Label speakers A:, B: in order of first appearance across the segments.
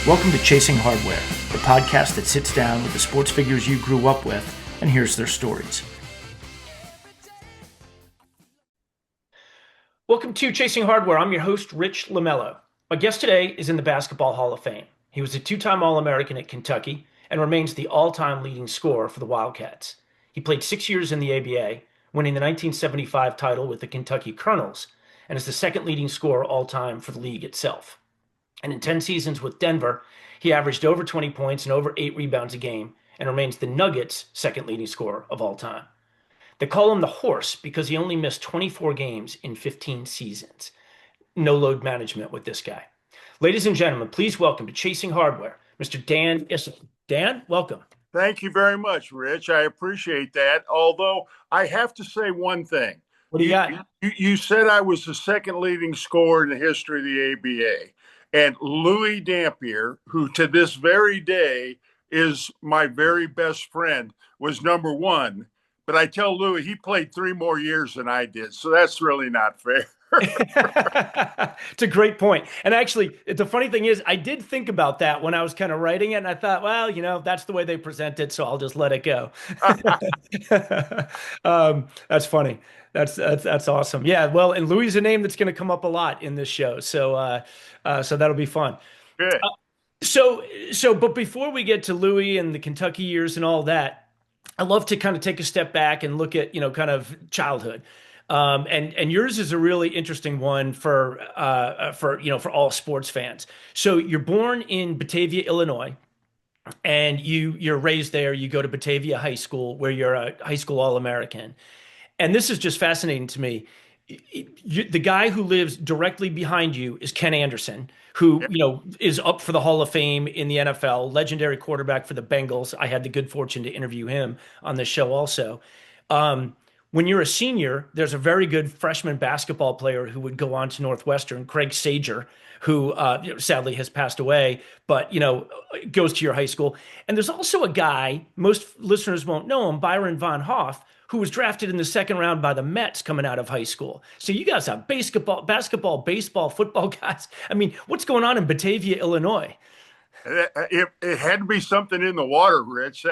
A: Welcome to Chasing Hardware, the podcast that sits down with the sports figures you grew up with and hears their stories. Welcome to Chasing Hardware. I'm your host, Rich Lamello. My guest today is in the Basketball Hall of Fame. He was a two-time All-American at Kentucky and remains the all-time leading scorer for the Wildcats. He played 6 years in the ABA, winning the 1975 title with the Kentucky Colonels, and is the second leading scorer all-time for the league itself. And in 10 seasons with Denver, he averaged over 20 points and over 8 rebounds a game and remains the Nuggets' second leading scorer of all time. They call him the Horse because he only missed 24 games in 15 seasons. No load management with this guy. Ladies and gentlemen, please welcome to Chasing Hardware, Mr. Dan Issel. Dan, welcome.
B: Thank you very much, Rich. I appreciate that. Although I have to say one thing.
A: What do you got?
B: You said I was the second leading scorer in the history of the ABA. And Louie Dampier, who to this very day is my very best friend, was number one. But I tell Louie he played 3 more years than I did. So that's really not fair.
A: It's a great point. And actually, the funny thing is, I did think about that when I was kind of writing it. And I thought, well, that's the way they present it. So I'll just let it go. That's funny. That's awesome. Yeah. Well, and Louis is a name that's going to come up a lot in this show. So that'll be fun.
B: Good.
A: But before we get to Louis and the Kentucky years and all that, I love to kind of take a step back and look at, kind of childhood. And yours is a really interesting one for all sports fans. So you're born in Batavia, Illinois, and you're raised there. You go to Batavia High School, where you're a high school All-American. And this is just fascinating to me. The guy who lives directly behind you is Ken Anderson, who, is up for the Hall of Fame in the NFL, legendary quarterback for the Bengals. I had the good fortune to interview him on this show also. When you're a senior, there's a very good freshman basketball player who would go on to Northwestern, Craig Sager, who sadly has passed away, but, goes to your high school. And there's also a guy, most listeners won't know him, Byron Von Hoff, who was drafted in the second round by the Mets coming out of high school. So you guys have basketball, baseball, football guys. I mean, what's going on in Batavia, Illinois?
B: It had to be something in the water, Rich.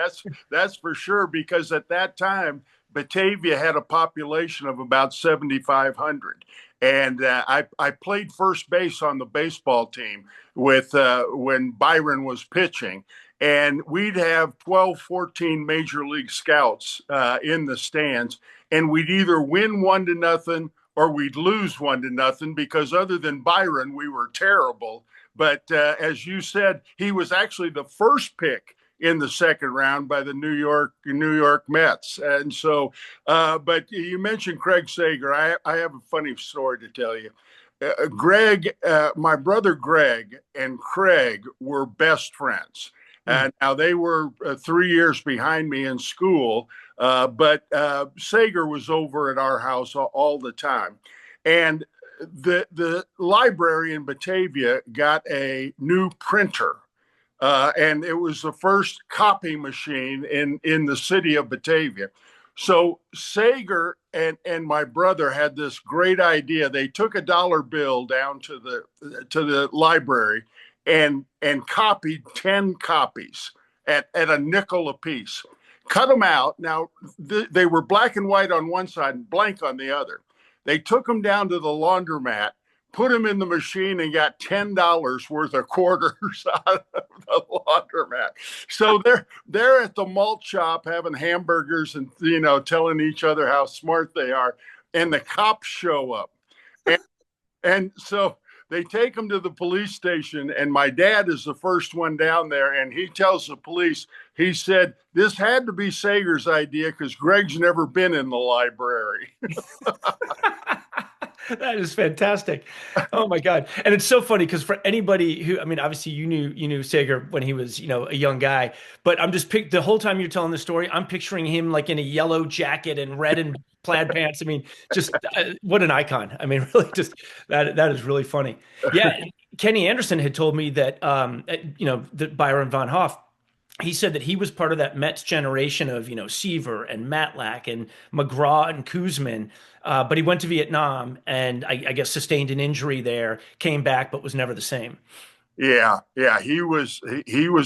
B: That's for sure, because at that time, Batavia had a population of about 7,500. And I played first base on the baseball team with when Byron was pitching. And we'd have 12, 14 major league scouts in the stands. And we'd either win 1-0 or we'd lose 1-0 because other than Byron, we were terrible. But as you said, he was actually the first pick in the second round by the New York Mets. And so, but you mentioned Craig Sager. I have a funny story to tell you. Greg, my brother Greg and Craig were best friends. And now they were 3 years behind me in school, but Sager was over at our house all the time. And the library in Batavia got a new printer. And it was the first copy machine in the city of Batavia. So Sager and my brother had this great idea. They took a dollar bill down to the library and copied 10 copies at a nickel a piece. Cut them out. Now, they were black and white on one side and blank on the other. They took them down to the laundromat, put them in the machine, and got $10 worth of quarters out of the laundromat. So they're at the malt shop having hamburgers and telling each other how smart they are, and the cops show up, and so they take them to the police station, and my dad is the first one down there, and he tells the police, he said, this had to be Sager's idea because Greg's never been in the library.
A: That is fantastic. Oh my God. And it's so funny because for anybody who, obviously you knew Sager when he was, a young guy, but I'm just the whole time you're telling the story, I'm picturing him like in a yellow jacket and red and plaid pants. Just what an icon. Really just that is really funny. Yeah. Kenny Anderson had told me that, that Byron Von Hoff, he said that he was part of that Mets generation of, Seaver and Matlack and McGraw and Kuzman. But he went to Vietnam and I guess sustained an injury there, came back, but was never the same.
B: Yeah, he was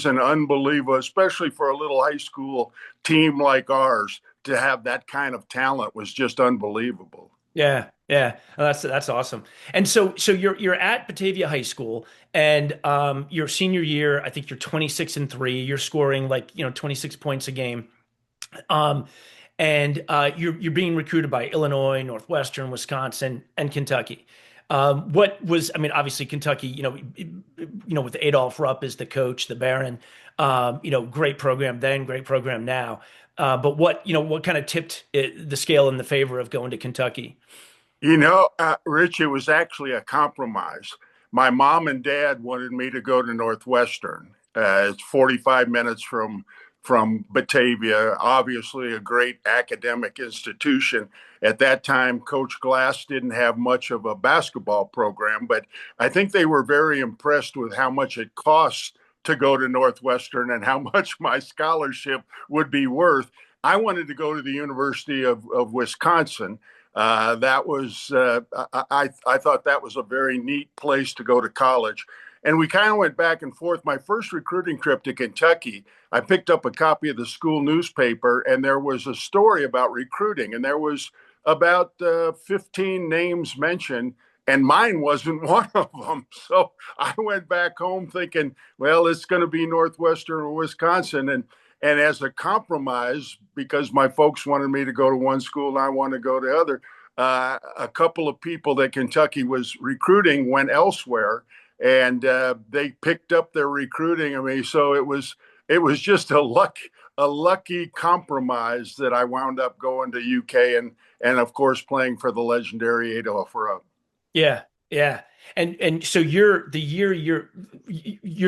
B: an unbelievable, especially for a little high school team like ours. To have that kind of talent was just unbelievable.
A: Yeah, yeah. Oh, that's awesome. And so you're at Batavia High School, and your senior year, I think you're 26-3. You're scoring like 26 points a game. Um, and you're being recruited by Illinois, Northwestern, Wisconsin, and Kentucky. What was, I mean, obviously Kentucky, with Adolph Rupp as the coach, the Baron, great program then, great program now. But what kind of tipped the scale in the favor of going to Kentucky?
B: Rich, it was actually a compromise. My mom and dad wanted me to go to Northwestern. It's 45 minutes from Batavia, obviously a great academic institution. At that time, Coach Glass didn't have much of a basketball program, but I think they were very impressed with how much it costs to go to Northwestern and how much my scholarship would be worth. I wanted to go to the University of Wisconsin. That was I thought that was a very neat place to go to college, and we kind of went back and forth. My first recruiting trip to Kentucky, I picked up a copy of the school newspaper, and there was a story about recruiting, and there was about 15 names mentioned, and mine wasn't one of them. So I went back home thinking, well, it's going to be Northwestern or Wisconsin, and as a compromise, because my folks wanted me to go to one school and I wanted to go to other, a couple of people that Kentucky was recruiting went elsewhere, and they picked up their recruiting of me. So it was just a lucky compromise that I wound up going to UK and of course playing for the legendary Adolph Rupp.
A: Yeah, yeah. And so your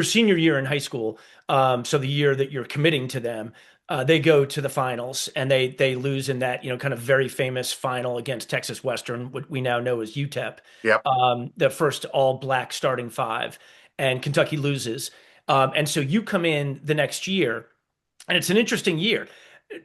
A: senior year in high school, so the year that you're committing to them, they go to the finals and they lose in that, kind of very famous final against Texas Western, what we now know as UTEP,
B: Yep.
A: the first all black starting five, and Kentucky loses. And so you come in the next year, and it's an interesting year.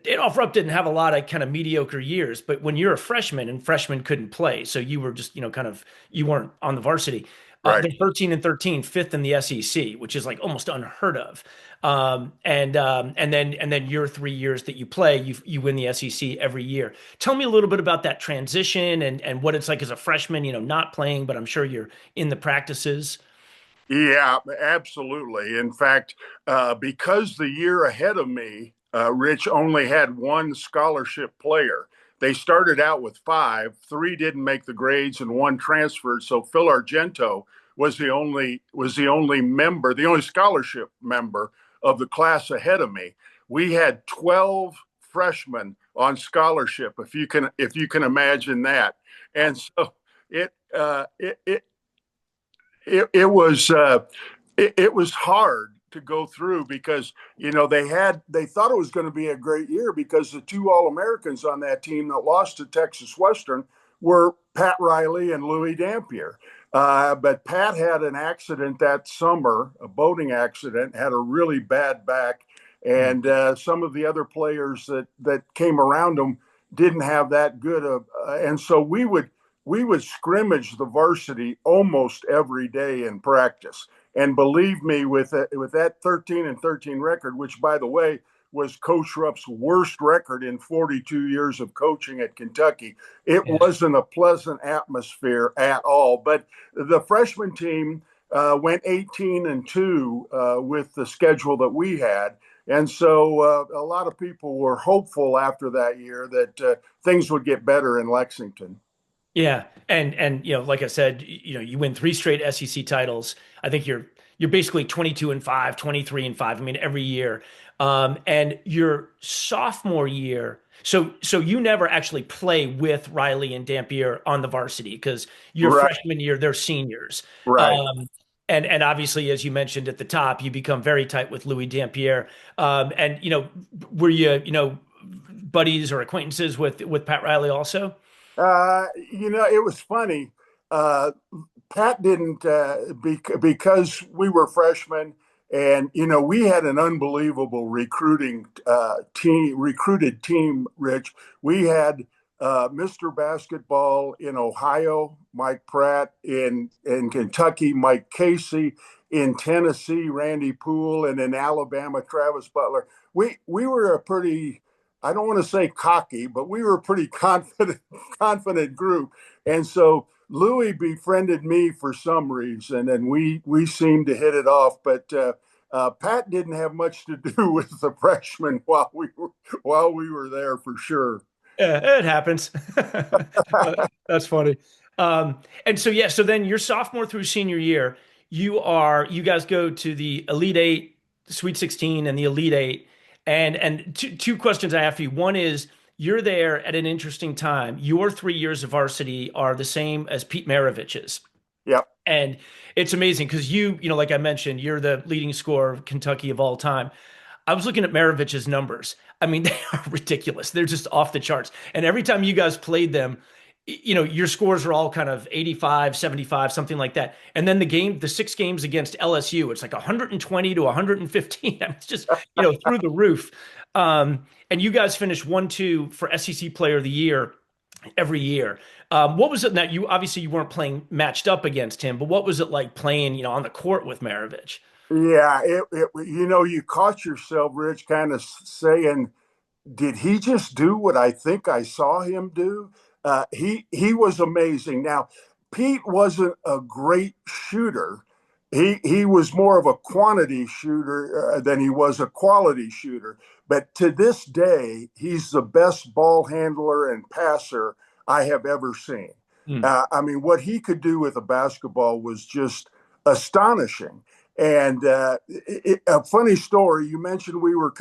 A: Adolph Rupp didn't have a lot of kind of mediocre years, but when you're a freshman and freshmen couldn't play, so you were just, kind of, you weren't on the varsity.
B: Right.
A: They're 13-13, fifth in the SEC, which is like almost unheard of. And then your 3 years that you play, you win the SEC every year. Tell me a little bit about that transition and what it's like as a freshman, not playing, but I'm sure you're in the practices.
B: Yeah, absolutely. In fact, because the year ahead of me, Rich only had one scholarship player. They started out with five, three didn't make the grades, and one transferred. So Phil Argento was the only member, the only scholarship member of the class ahead of me. We had 12 freshmen on scholarship, if you can imagine that, and so it uh, it, it it was hard to go through because they thought it was going to be a great year because the two All-Americans on that team that lost to Texas Western were Pat Riley and Louie Dampier. But Pat had an accident that summer, a boating accident, had a really bad back, and some of the other players that came around him didn't have that good of, and so we would scrimmage the varsity almost every day in practice. And believe me, with that 13-13 record, which by the way was Coach Rupp's worst record in 42 years of coaching at Kentucky, it
A: Yeah.
B: wasn't a pleasant atmosphere at all. But the freshman team went 18-2 with the schedule that we had. And so a lot of people were hopeful after that year that things would get better in Lexington.
A: Yeah, and like I said, you win three straight SEC titles. I think you're basically 22-5, 23-5. I mean, every year. And your sophomore year, so you never actually play with Riley and Dampier on the varsity because your
B: Right,
A: freshman year they're seniors.
B: right.
A: And obviously, as you mentioned at the top, you become very tight with Louis Dampier. And were you buddies or acquaintances with Pat Riley also?
B: It was funny. Uh, Pat didn't because we were freshmen, and we had an unbelievable recruited team. Rich, we had Mr. Basketball in Ohio, Mike Pratt in Kentucky, Mike Casey in Tennessee, Randy Poole, and in Alabama, Travis Butler. We were a pretty, I don't want to say cocky, but we were a pretty confident group. And so Louis befriended me for some reason, and we seemed to hit it off. But Pat didn't have much to do with the freshmen while we were there for sure.
A: Yeah, it happens. That's funny. And so yeah, so then your sophomore through senior year, you guys go to the Elite Eight, Sweet 16, and the Elite Eight. And two questions I have for you. One is you're there at an interesting time. Your 3 years of varsity are the same as Pete Maravich's.
B: Yep.
A: And it's amazing because like I mentioned, you're the leading scorer of Kentucky of all time. I was looking at Maravich's numbers. I mean, they are ridiculous. They're just off the charts. And every time you guys played them, your scores are all kind of 85, 75, something like that. And then the 6 games against LSU, it's like 120 to 115. I mean, it's just, through the roof. And you guys finished 1-2 for SEC Player of the Year every year. What was it that you weren't playing matched up against him, but what was it like playing, on the court with Maravich?
B: Yeah, you caught yourself, Rich, kind of saying, did he just do what I think I saw him do? He was amazing. Now, Pete wasn't a great shooter. He was more of a quantity shooter than he was a quality shooter. But to this day, he's the best ball handler and passer I have ever seen.
A: Mm,
B: I mean, what he could do with a basketball was just astonishing. And a funny story. You mentioned we were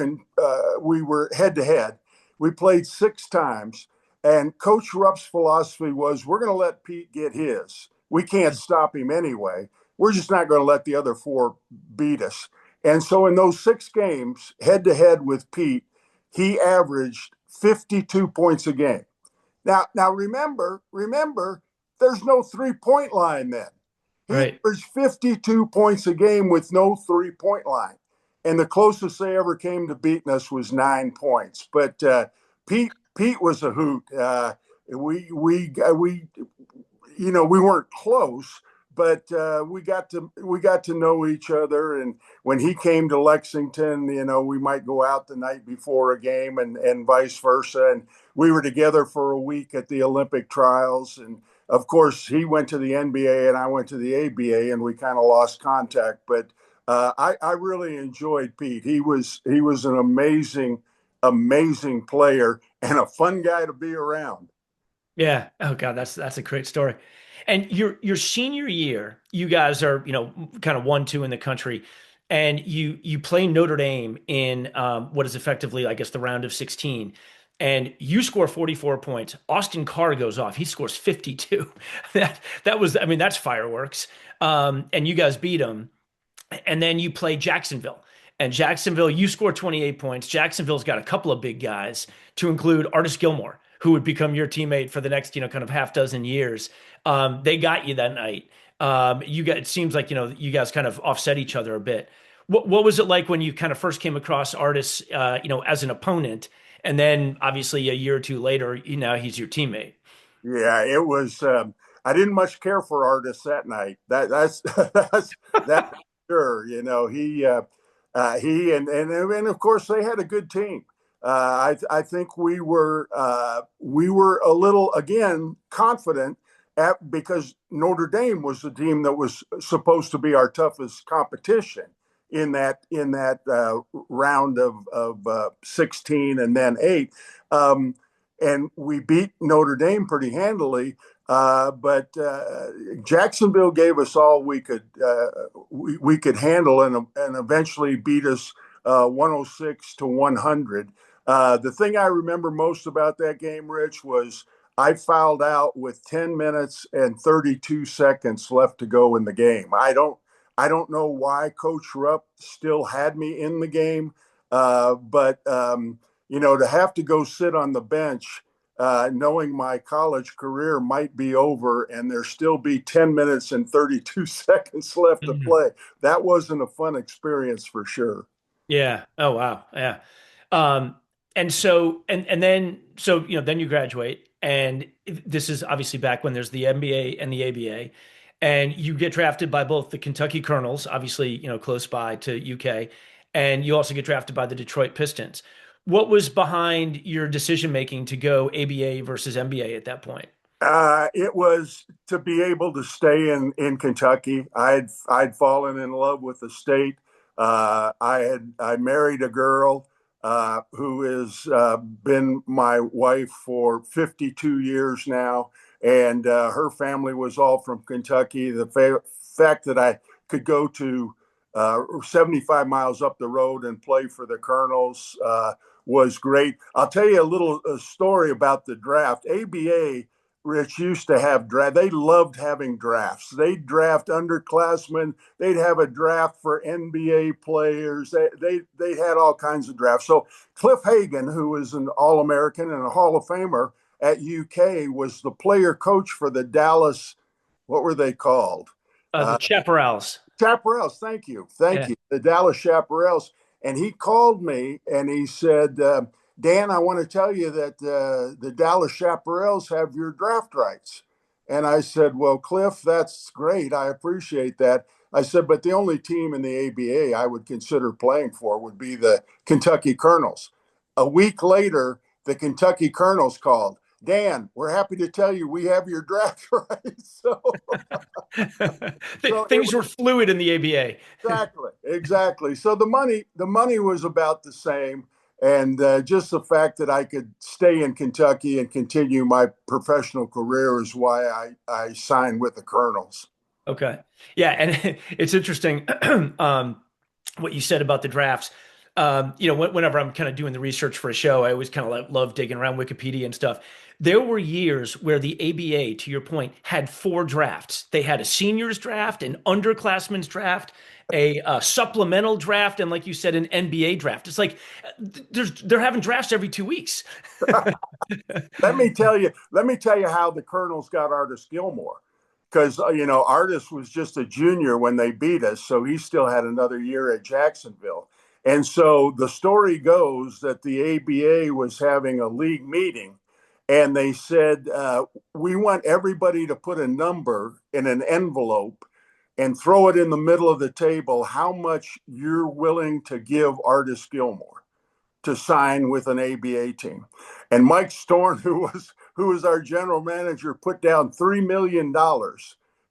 B: head to head. We played 6 times, and Coach Rupp's philosophy was, we're going to let Pete get his. We can't stop him anyway. We're just not going to let the other 4 beat us. And so in those 6 games, head to head with Pete, he averaged 52 points a game. Now remember, there's no 3-point line then. He
A: right.
B: averaged 52 points a game with no 3-point line. And the closest they ever came to beating us was 9 points. But Pete was a hoot. We weren't close, but we got to know each other. And when he came to Lexington, we might go out the night before a game and vice versa. And we were together for a week at the Olympic trials. And of course, he went to the NBA and I went to the ABA, and we kind of lost contact. But I really enjoyed Pete. He was an amazing player and a fun guy to be around.
A: Yeah. Oh God, that's a great story. And your senior year, you guys are, kind of 1-2 in the country, and you play Notre Dame in what is effectively, I guess, the round of 16. And you score 44 points. Austin Carr goes off. He scores 52. That was, I mean, that's fireworks. And you guys beat him. And then you play Jacksonville. And Jacksonville, you score 28 points. Jacksonville's got a couple of big guys, to include Artis Gilmore, who would become your teammate for the next, kind of half dozen years. They got you that night. It seems like, you guys kind of offset each other a bit. What was it like when you kind of first came across Artis, as an opponent? And then obviously a year or two later, he's your teammate.
B: Yeah, it was. I didn't much care for Artis that night. That's sure. He and of course they had a good team. I think we were a little again confident because Notre Dame was the team that was supposed to be our toughest competition in that round of 16 and then 8. And we beat Notre Dame pretty handily. But Jacksonville gave us all we could handle, and eventually beat us 106 to 100. The thing I remember most about that game, Rich, was I fouled out with 10 minutes and 32 seconds left to go in the game. I don't know why Coach Rupp still had me in the game, but to have to go sit on the bench, knowing my college career might be over and there still be 10 minutes and 32 seconds left to
A: Mhm.
B: play, that wasn't a fun experience for sure.
A: Yeah. Oh wow. Yeah. Um, and so and then then you graduate, and this is obviously back when there's the MBA and the ABA. and you get drafted by both the Kentucky Colonels, obviously, close by to UK, and you also get drafted by the Detroit Pistons. What was behind your decision making to go ABA versus NBA at that point?
B: It was to be able to stay in Kentucky. I'd fallen in love with the state. I married a girl who has been my wife for 52 years now, and her family was all from Kentucky. The fact that I could go to 75 miles up the road and play for the Colonels was great. I'll tell you a story about the draft. ABA, Rich, used to have draft. They loved having drafts. They'd draft underclassmen. They'd have a draft for NBA players. They had all kinds of drafts. So Cliff Hagan, who was an All-American and a Hall of Famer at UK, was the player coach for the Dallas. What were they called?
A: The Chaparrals.
B: Chaparrals. Thank you. Thank
A: Yeah.
B: you. The Dallas Chaparrals. And he called me and he said, Dan, I want to tell you that the Dallas Chaparrals have your draft rights. And I said, well, Cliff, that's great. I appreciate that. I said, but the only team in the ABA I would consider playing for would be the Kentucky Colonels. A week later, the Kentucky Colonels called. Dan, we're happy to tell you we have your draft rights.
A: Things were fluid in the ABA.
B: Exactly. So the money was about the same, and just the fact that I could stay in Kentucky and continue my professional career is why I signed with the Colonels.
A: Okay. Yeah, and it's interesting what you said about the drafts. Whenever I'm kind of doing the research for a show, I always kind of love digging around Wikipedia and stuff. There were years where the ABA, to your point, had four drafts. They had a seniors draft, an underclassmen's draft, a supplemental draft, and like you said, an NBA draft. It's like they're having drafts every 2 weeks.
B: Let me tell you how the Colonels got Artis Gilmore, because Artis was just a junior when they beat us, so he still had another year at Jacksonville. And so the story goes that the ABA was having a league meeting, and they said, we want everybody to put a number in an envelope and throw it in the middle of the table, how much you're willing to give Artis Gilmore to sign with an ABA team. And Mike Storn, who was our general manager, put down $3 million.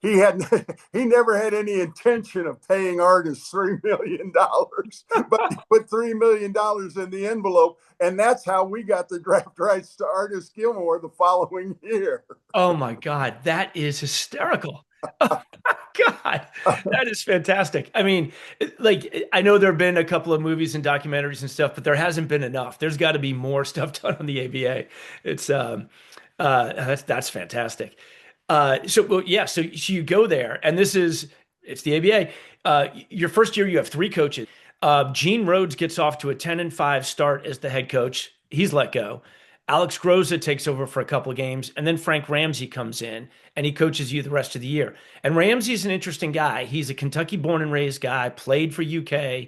B: He never had any intention of paying Artis $3 million, but he put $3 million in the envelope, and that's how we got the draft rights to Artis Gilmore the following year.
A: Oh my God, that is hysterical. Oh my God, that is fantastic. I mean, like I know there have been a couple of movies and documentaries and stuff, but there hasn't been enough. There's got to be more stuff done on the ABA. It's that's fantastic. Well, yeah, so you go there, and it's the ABA. Your first year, you have three coaches. Gene Rhodes gets off to a 10-5 start as the head coach. He's let go. Alex Groza takes over for a couple of games, and then Frank Ramsey comes in and he coaches you the rest of the year. And Ramsey's an interesting guy. He's a Kentucky born and raised guy, played for UK,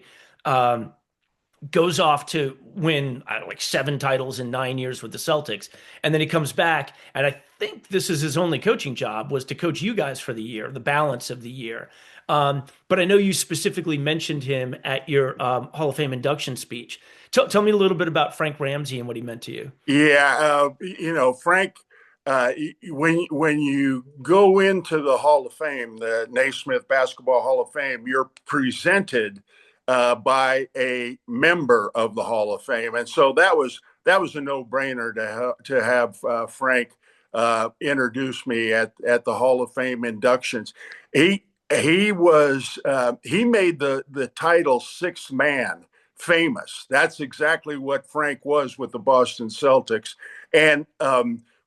A: goes off to win, I don't know, like 7 titles in 9 years with the Celtics. And then he comes back, and I think this is his only coaching job, was to coach you guys for the year, the balance of the year. But I know you specifically mentioned him at your Hall of Fame induction speech. Tell me a little bit about Frank Ramsey and what he meant to you.
B: Yeah, Frank, when you go into the Hall of Fame, the Naismith Basketball Hall of Fame, you're presented by a member of the Hall of Fame, and so that was a no-brainer to have Frank introduce me at the Hall of Fame inductions. He made the title sixth man famous. That's exactly what Frank was with the Boston Celtics. And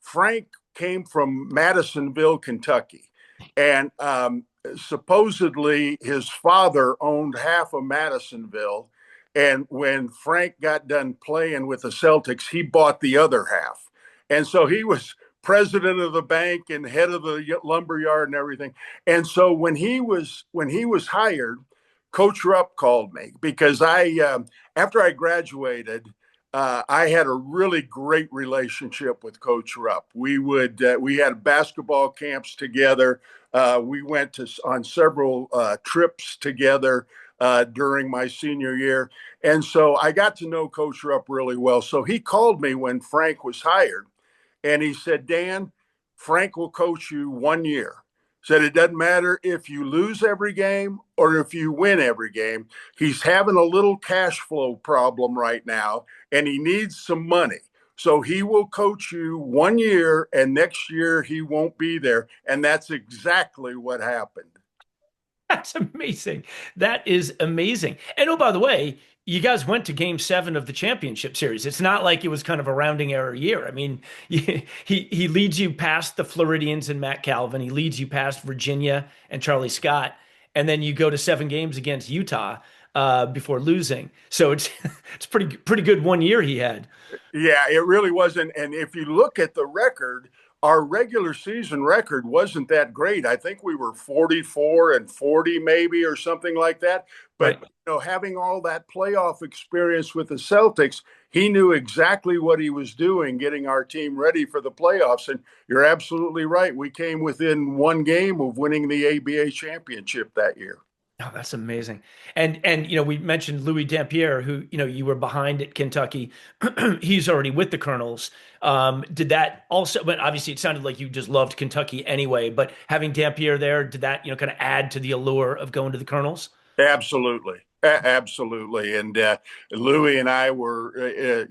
B: Frank came from Madisonville, Kentucky. And supposedly his father owned half of Madisonville. And when Frank got done playing with the Celtics, he bought the other half. And so he was president of the bank and head of the lumber yard and everything. And so when he was hired, Coach Rupp called me because after I graduated, I had a really great relationship with Coach Rupp. We had basketball camps together. We went on several trips together during my senior year. And so I got to know Coach Rupp really well. So he called me when Frank was hired, and he said, Dan, Frank will coach you 1 year. Said it doesn't matter if you lose every game or if you win every game. He's having a little cash flow problem right now, and he needs some money. So he will coach you 1 year, and next year he won't be there. And that's exactly what happened.
A: That's amazing. That is amazing. And oh, by the way, you guys went to game 7 of the championship series. It's not like it was kind of a rounding error year. I mean, he leads you past the Floridians and Matt Calvin. He leads you past Virginia and Charlie Scott. And then you go to 7 games against Utah before losing. So it's pretty good 1 year he had.
B: Yeah, it really wasn't. And if you look at the record, our regular season record wasn't that great. I think we were 44-40 maybe or something like that. But
A: Right.
B: having all that playoff experience with the Celtics, he knew exactly what he was doing, getting our team ready for the playoffs. And you're absolutely right. We came within 1 game of winning the ABA championship that year.
A: Oh, that's amazing. And we mentioned Louie Dampier, who, you were behind at Kentucky. He's already with the Colonels. Did that also, but obviously it sounded like you just loved Kentucky anyway, but having Dampier there, did that, kind of add to the allure of going to the Colonels?
B: Absolutely. Absolutely. And Louis and I were,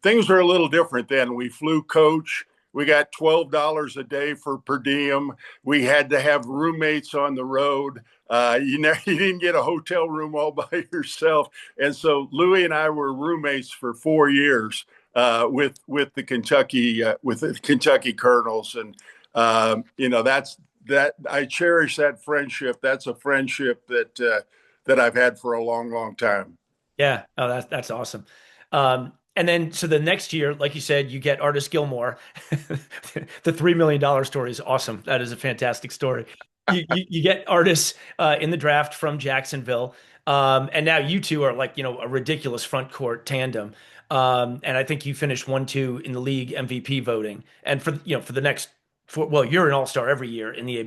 B: things were a little different then. We flew coach. We got $12 a day for per diem. We had to have roommates on the road. You didn't get a hotel room all by yourself. And so Louis and I were roommates for 4 years with the Kentucky Colonels. And, that I cherish that friendship. That's a friendship that I've had for a long, long time.
A: Yeah. Oh, that's awesome. And then, so the next year, like you said, you get Artis Gilmore. The $3 million story is awesome. That is a fantastic story. You get Artis in the draft from Jacksonville. And now you two are like, a ridiculous front court tandem. And I think you finished 1-2 in the league MVP voting. And for the next well, you're an all-star every year in the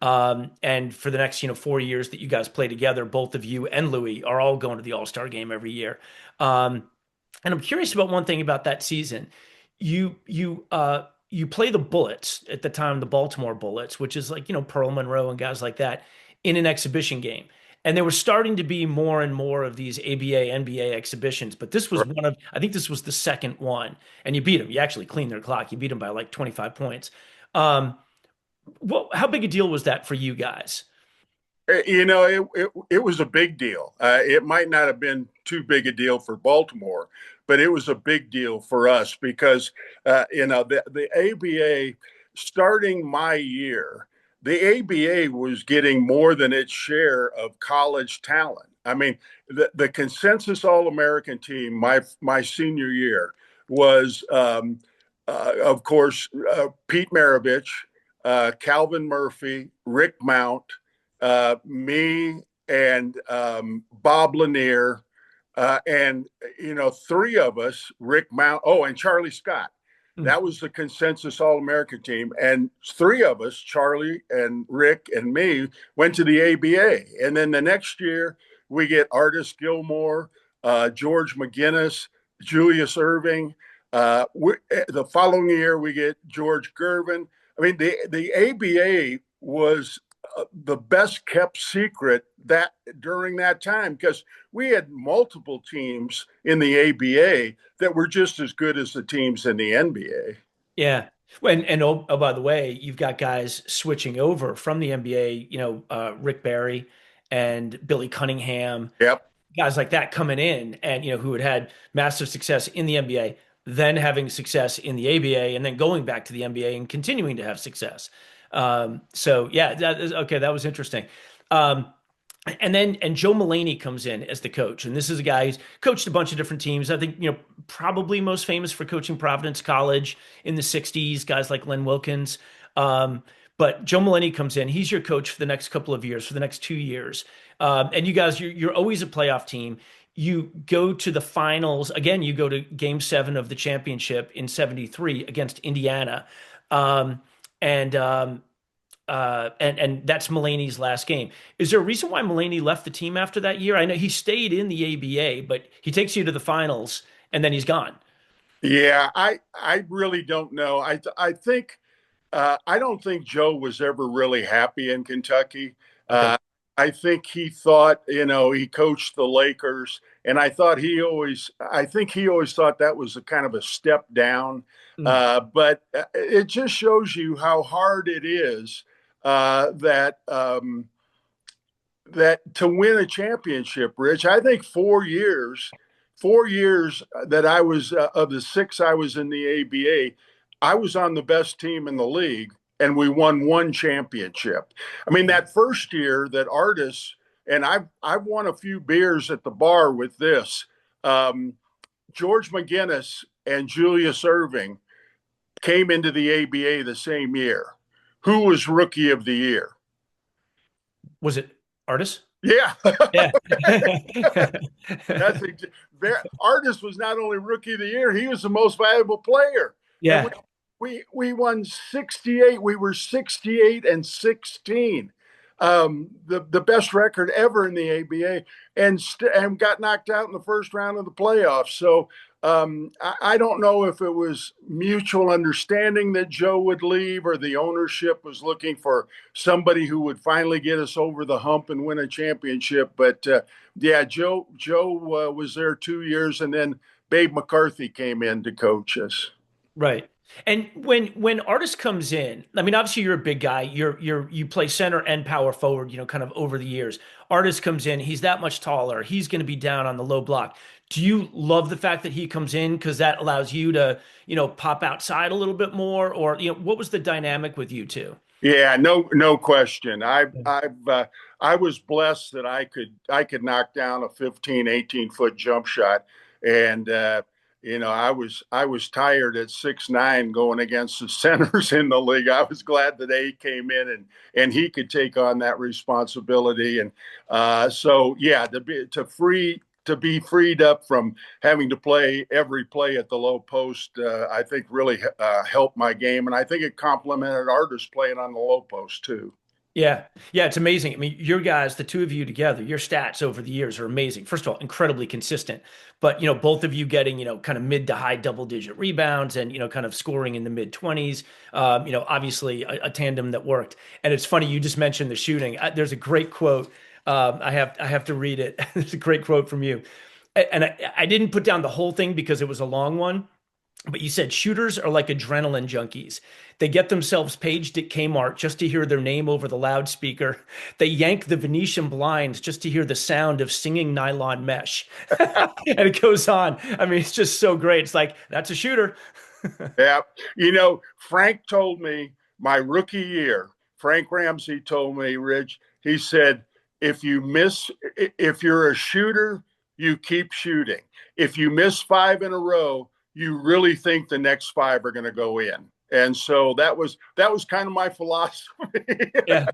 A: ABA. And for the next, 4 years that you guys play together, both of you and Louis are all going to the all-star game every year. And I'm curious about one thing about that season. You play the Bullets at the time, the Baltimore Bullets, which is like, Pearl Monroe and guys like that in an exhibition game. And there were starting to be more and more of these ABA, NBA exhibitions, but this was I think this was the second one, and you beat them. You actually cleaned their clock. You beat them by like 25 points. Um, how big a deal was that for you guys?
B: It was a big deal. It might not have been too big a deal for Baltimore, but it was a big deal for us because, the ABA, starting my year, the ABA was getting more than its share of college talent. I mean, the consensus All-American team, my senior year, was, of course, Pete Maravich, Calvin Murphy, Rick Mount, me, and Bob Lanier, and three of us, Rick Mount, and Charlie Scott. That was the consensus All-American team, and three of us, Charlie and Rick and me, went to the ABA. And then the next year, we get Artis Gilmore, George McGinnis, Julius Irving. The following year, we get George Gervin. I mean, the ABA was the best kept secret that during that time, because we had multiple teams in the ABA that were just as good as the teams in the NBA.
A: Yeah. And oh, by the way, you've got guys switching over from the NBA, Rick Barry and Billy Cunningham,
B: Yep.
A: guys like that coming in and, who had massive success in the NBA, then having success in the ABA, and then going back to the NBA and continuing to have success. So yeah, okay. That was interesting. And Joe Mulaney comes in as the coach, and this is a guy who's coached a bunch of different teams. I think probably most famous for coaching Providence College in the '60s, guys like Len Wilkins. But Joe Mulaney comes in; he's your coach for the next couple of years, for the next 2 years. And you guys, you're always a playoff team. You go to the finals again. You go to Game 7 of the championship in '73 against Indiana, and and that's Mulaney's last game. Is there a reason why Mulaney left the team after that year? I know he stayed in the ABA, but he takes you to the finals and then he's gone.
B: Yeah, I really don't know. I think I don't think Joe was ever really happy in Kentucky.
A: Okay.
B: Uh, I think he thought, he coached the Lakers, and I think he always thought that was a kind of a step down.
A: Mm,
B: But it just shows you how hard it is that to win a championship, Rich. I think 4 years that I was of the six I was in the ABA, I was on the best team in the league, and we won one championship. I mean, that first year that Artis, and I've won a few beers at the bar with this. Um, George McGinnis and Julius Erving came into the ABA the same year. Who was rookie of the year?
A: was it Artis?
B: Yeah.
A: Yeah.
B: That's Artis was not only rookie of the year, he was the most valuable player. And
A: Yeah.
B: we won 68. We were 68-16. The best record ever in the ABA, and got knocked out in the first round of the playoffs. So I don't know if it was mutual understanding that Joe would leave, or the ownership was looking for somebody who would finally get us over the hump and win a championship. But yeah, Joe was there 2 years, and then Babe McCarthy came in to coach us.
A: Right. And when Artis comes in, I mean, obviously you're a big guy. You play center and power forward, kind of over the years. Artis comes in, he's that much taller. He's going to be down on the low block. Do you love the fact that he comes in because that allows you to, pop outside a little bit more? Or, what was the dynamic with you two?
B: Yeah, no question. I was blessed that I could knock down a 15, 18-foot jump shot, and I was tired at 6'9" going against the centers in the league. I was glad that A came in, and he could take on that responsibility. And so yeah, to be freed up from having to play every play at the low post, I think really helped my game, and I think it complemented Artis playing on the low post too.
A: Yeah. Yeah, it's amazing. I mean, your guys, the two of you together, your stats over the years are amazing. First of all, incredibly consistent. But, both of you getting, kind of mid to high double digit rebounds and, kind of scoring in the mid 20s. Obviously a tandem that worked. And it's funny, you just mentioned the shooting. There's a great quote. I have to read it. There's a great quote from you. And I didn't put down the whole thing because it was a long one. But you said shooters are like adrenaline junkies. They get themselves paged at Kmart just to hear their name over the loudspeaker. They yank the Venetian blinds just to hear the sound of singing nylon mesh. And it goes on. I mean, it's just so great. It's like, that's a shooter.
B: Yeah. Frank told me my rookie year, Frank Ramsey told me, Rich, he said, if you're a shooter, you keep shooting. If you miss five in a row, you really think the next five are going to go in. And so that was kind of my philosophy.
A: Yeah,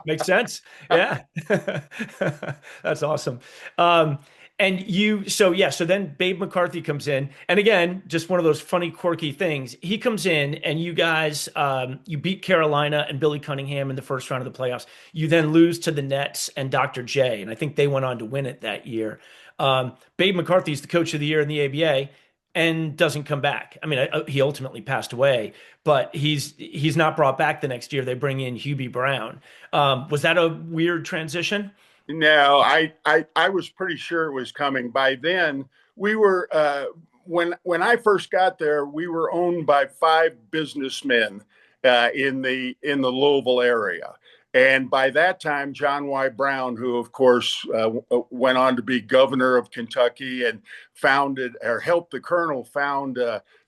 A: makes sense. Yeah. That's awesome. So then Babe McCarthy comes in, and again, just one of those funny, quirky things. He comes in, and you guys, you beat Carolina and Billy Cunningham in the first round of the playoffs. You then lose to the Nets and Dr. J, and I think they went on to win it that year. Babe McCarthy's the coach of the year in the ABA and doesn't come back. I mean, he ultimately passed away, but he's not brought back the next year. They bring in Hubie Brown. Was that a weird transition?
B: No, I was pretty sure it was coming. By then, we were when I first got there, we were owned by five businessmen in the Louisville area. And by that time, John Y. Brown, who of course went on to be governor of Kentucky and founded or helped the colonel found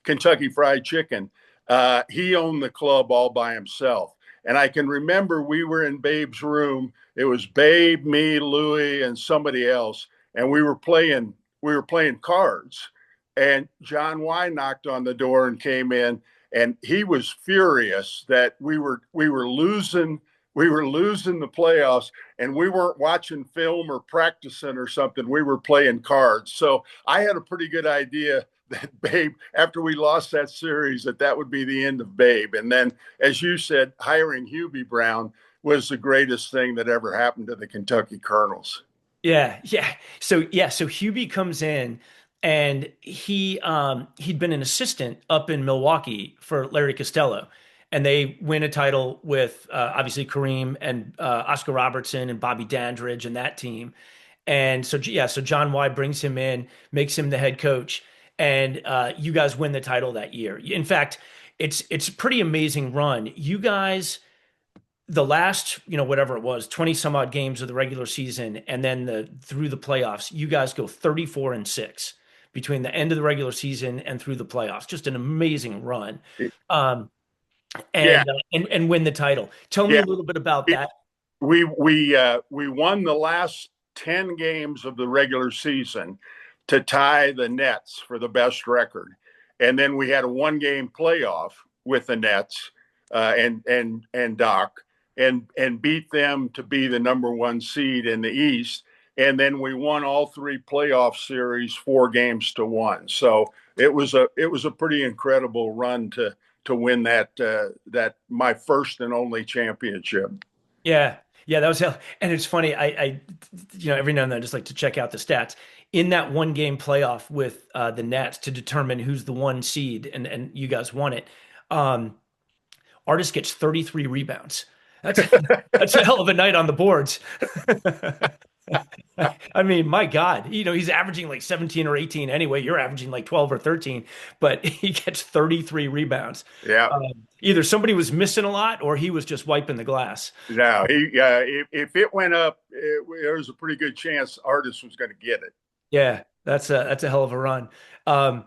B: Kentucky Fried Chicken, he owned the club all by himself. And I can remember we were in Babe's room. It was Babe, me, Louie, and somebody else, and we were playing cards. And John Y. knocked on the door and came in, and he was furious that we were losing the playoffs, and we weren't watching film or practicing or something. We were playing cards. So I had a pretty good idea that Babe, after we lost that series, that would be the end of Babe. And then, as you said, hiring Hubie Brown was the greatest thing that ever happened to the Kentucky Colonels.
A: Yeah, yeah. So Hubie comes in and he'd been an assistant up in Milwaukee for Larry Costello. And they win a title with obviously Kareem and Oscar Robertson and Bobby Dandridge and that team. And so yeah, so John Y brings him in, makes him the head coach, and you guys win the title that year. In fact, it's a pretty amazing run. You guys the last, whatever it was, 20 some odd games of the regular season and then through the playoffs, you guys go 34-6 between the end of the regular season and through the playoffs. Just an amazing run. Um,
B: Yeah,
A: and win the title. Tell me
B: yeah.
A: a little bit about that.
B: We won the last 10 games of the regular season to tie the Nets for the best record. And then we had a 1-game playoff with the Nets and Doc and beat them to be the number 1 seed in the East. And then we won all 3 playoff series 4-1. So it was a pretty incredible run to win that my first and only championship.
A: Yeah. Yeah, that was hell. And it's funny, every now and then I just like to check out the stats. In that 1-game playoff with the Nets to determine who's the 1 seed, and you guys won it. Artis gets 33 rebounds. That's a hell of a night on the boards. I mean, my God, he's averaging like 17 or 18 anyway. You're averaging like 12 or 13, but he gets 33 rebounds.
B: Yeah.
A: Either somebody was missing a lot or he was just wiping the glass.
B: No, if it went up, there was a pretty good chance Artis was going to get it.
A: Yeah, that's a hell of a run. Um,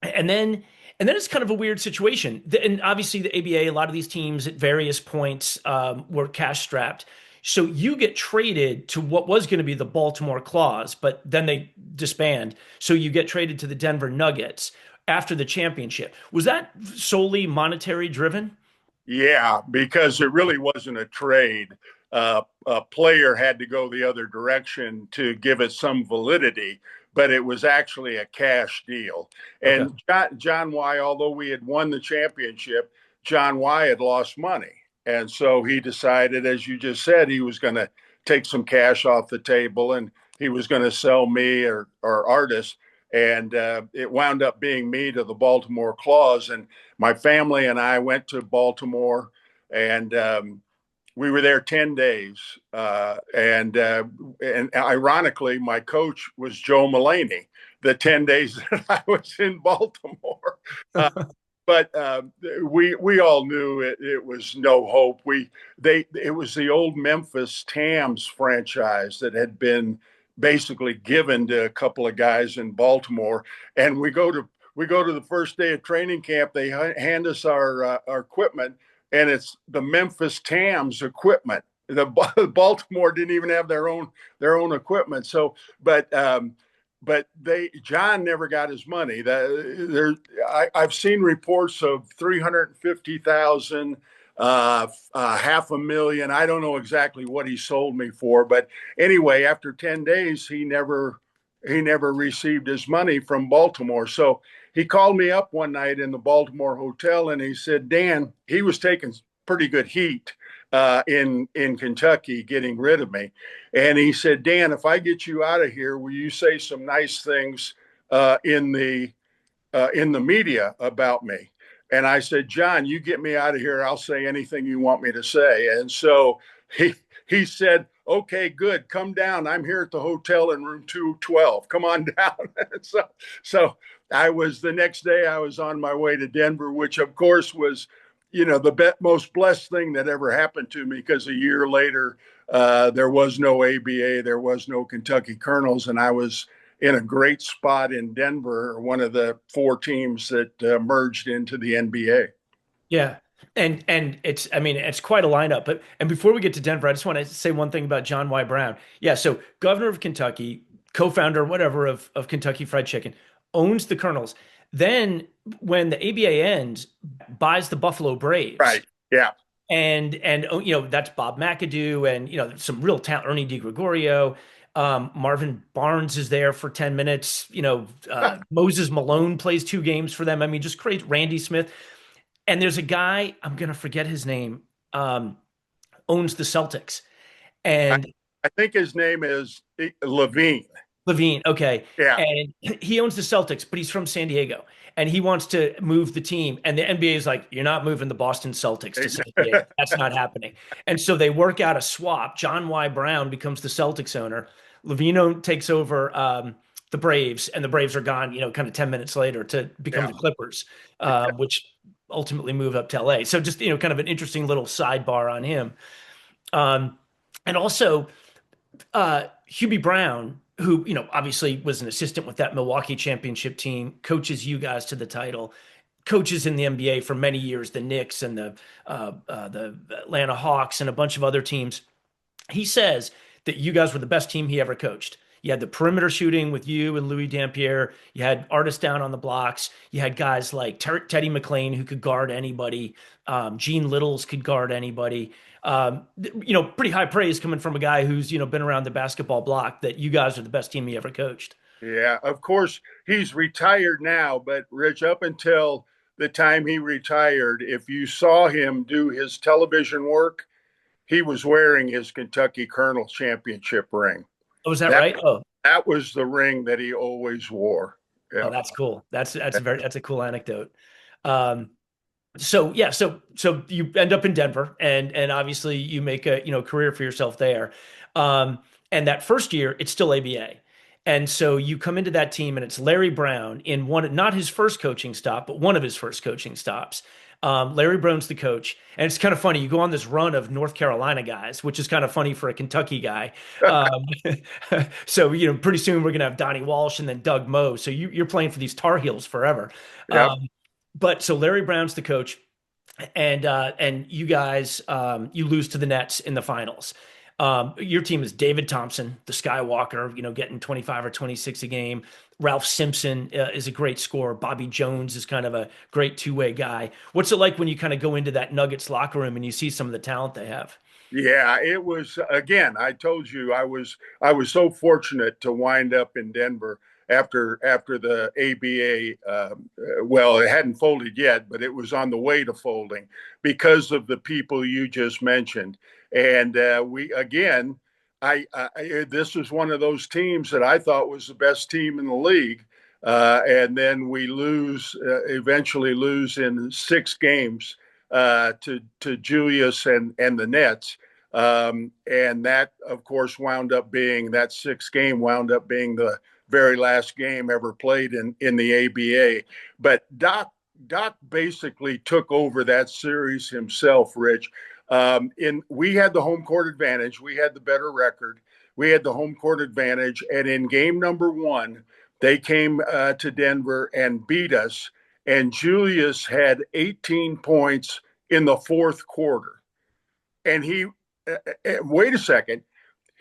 A: and then it's kind of a weird situation. And obviously the ABA, a lot of these teams at various points were cash strapped. So you get traded to what was going to be the Baltimore Claws, but then they disband. So you get traded to the Denver Nuggets after the championship. Was that solely monetary driven?
B: Yeah, because it really wasn't a trade. A player had to go the other direction to give it some validity, but it was actually a cash deal.
A: Okay.
B: And John Y, although we had won the championship, John Y had lost money. And so he decided, as you just said, he was going to take some cash off the table and he was going to sell me or Artis. And it wound up being me to the Baltimore Claws. And my family and I went to Baltimore and we were there 10 days. And ironically, my coach was Joe Mulaney the 10 days that I was in Baltimore. But we all knew it was no hope. It was the old Memphis Tams franchise that had been basically given to a couple of guys in Baltimore, and we go to the first day of training camp. They hand us our equipment, and it's the Memphis Tams equipment. The Baltimore didn't even have their own equipment. So, but John never got his money. I've seen reports of 350,000, $500,000. I don't know exactly what he sold me for, but anyway, after 10 days, he never received his money from Baltimore. So he called me up one night in the Baltimore hotel and he said, Dan, he was taking pretty good heat in Kentucky, getting rid of me. And he said, Dan, if I get you out of here, will you say some nice things in the media about me? And I said, John, you get me out of here, I'll say anything you want me to say. And so he said, okay, good, come down. I'm here at the hotel in room 212. Come on down. So the next day I was on my way to Denver, which of course was, the most blessed thing that ever happened to me, because a year later, there was no ABA, there was no Kentucky Colonels, and I was in a great spot in Denver, one of the 4 teams that merged into the NBA.
A: Yeah. And it's quite a lineup. And before we get to Denver, I just want to say one thing about John Y. Brown. Yeah, so governor of Kentucky, co-founder, whatever, of Kentucky Fried Chicken, owns the Colonels. Then when the ABA ends, buys the Buffalo Braves.
B: Right. Yeah.
A: And that's Bob McAdoo and some real talent, Ernie DiGregorio. Marvin Barnes is there for 10 minutes. Moses Malone plays 2 games for them. I mean, just crazy. Randy Smith. And there's a guy, I'm going to forget his name, owns the Celtics.
B: I,
A: And
B: I think his name is Levine.
A: Levine, okay.
B: Yeah.
A: And he owns the Celtics, but he's from San Diego. And he wants to move the team. And the NBA is like, you're not moving the Boston Celtics to San Diego. That's not happening. And so they work out a swap. John Y. Brown becomes the Celtics owner. Levino takes over the Braves, and the Braves are gone, kind of 10 minutes later to become
B: Yeah.
A: the Clippers, which ultimately move up to LA. So just, kind of an interesting little sidebar on him. Um, and also, Hubie Brown, who obviously was an assistant with that Milwaukee championship team, coaches you guys to the title, coaches in the NBA for many years, the Knicks and the Atlanta Hawks and a bunch of other teams. He says that you guys were the best team he ever coached. You had the perimeter shooting with you and Louie Dampier. You had Artis down on the blocks. You had guys like Teddy McClain who could guard anybody. Gene Littles could guard anybody. Pretty high praise coming from a guy who's, been around the basketball block, that you guys are the best team he ever coached.
B: Yeah, of course, he's retired now, but Rich, up until the time he retired, if you saw him do his television work, he was wearing his Kentucky Colonel championship ring.
A: Oh, was that
B: That
A: right? Oh,
B: that was the ring that he always wore.
A: oh,
B: Yeah.
A: that's cool. That's a cool anecdote. Um, so yeah, so you end up in Denver, and obviously you make a career for yourself there. And that first year, it's still ABA. And so you come into that team, and it's Larry Brown in one, not his first coaching stop, but one of his first coaching stops. Larry Brown's the coach, and it's kind of funny. You go on this run of North Carolina guys, which is kind of funny for a Kentucky guy. Um, so pretty soon we're gonna have Donnie Walsh and then Doug Moe. So you're playing for these Tar Heels forever.
B: Yep.
A: But so Larry Brown's the coach, and you guys you lose to the Nets in the finals. Your team is David Thompson, the Skywalker, getting 25 or 26 a game. Ralph Simpson is a great scorer. Bobby Jones is kind of a great two-way guy. What's it like when you kind of go into that Nuggets locker room and you see some of the talent they have?
B: Yeah, it was again, I told you I was so fortunate to wind up in Denver after the ABA well, it hadn't folded yet, but it was on the way to folding because of the people you just mentioned. And we again, this was one of those teams that I thought was the best team in the league. And then we eventually lose in 6 games to Julius and the Nets. And that, of course, that 6th game wound up being the very last game ever played in the ABA. But Doc basically took over that series himself, Rich. We had the home court advantage. We had the better record. We had the home court advantage. And in game number 1, they came to Denver and beat us. And Julius had 18 points in the 4th quarter. And wait a second,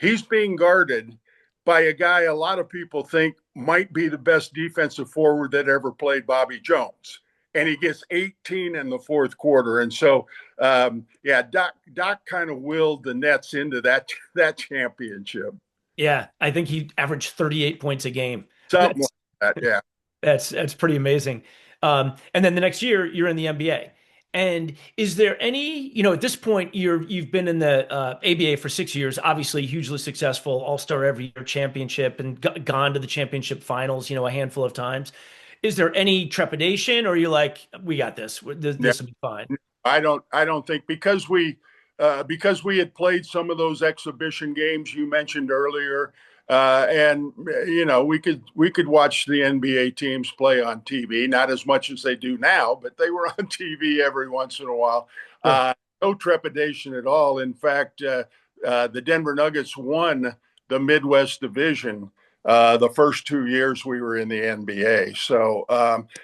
B: he's being guarded by a guy a lot of people think might be the best defensive forward that ever played, Bobby Jones. And he gets 18 in the 4th quarter. And so, Doc kind of willed the Nets into that championship.
A: Yeah, I think he averaged 38 points a game.
B: Something like that, yeah.
A: That's pretty amazing. And then the next year, you're in the NBA. And is there any, at this point, you've been in the ABA for 6 years, obviously hugely successful, All-Star every year championship, and gone to the championship finals, a handful of times. Is there any trepidation, or are you like, we got this? This will be fine.
B: I don't think because we had played some of those exhibition games you mentioned earlier, and we could watch the NBA teams play on TV, not as much as they do now, but they were on TV every once in a while. No trepidation at all. In fact, the Denver Nuggets won the Midwest Division the first 2 years we were in the NBA. So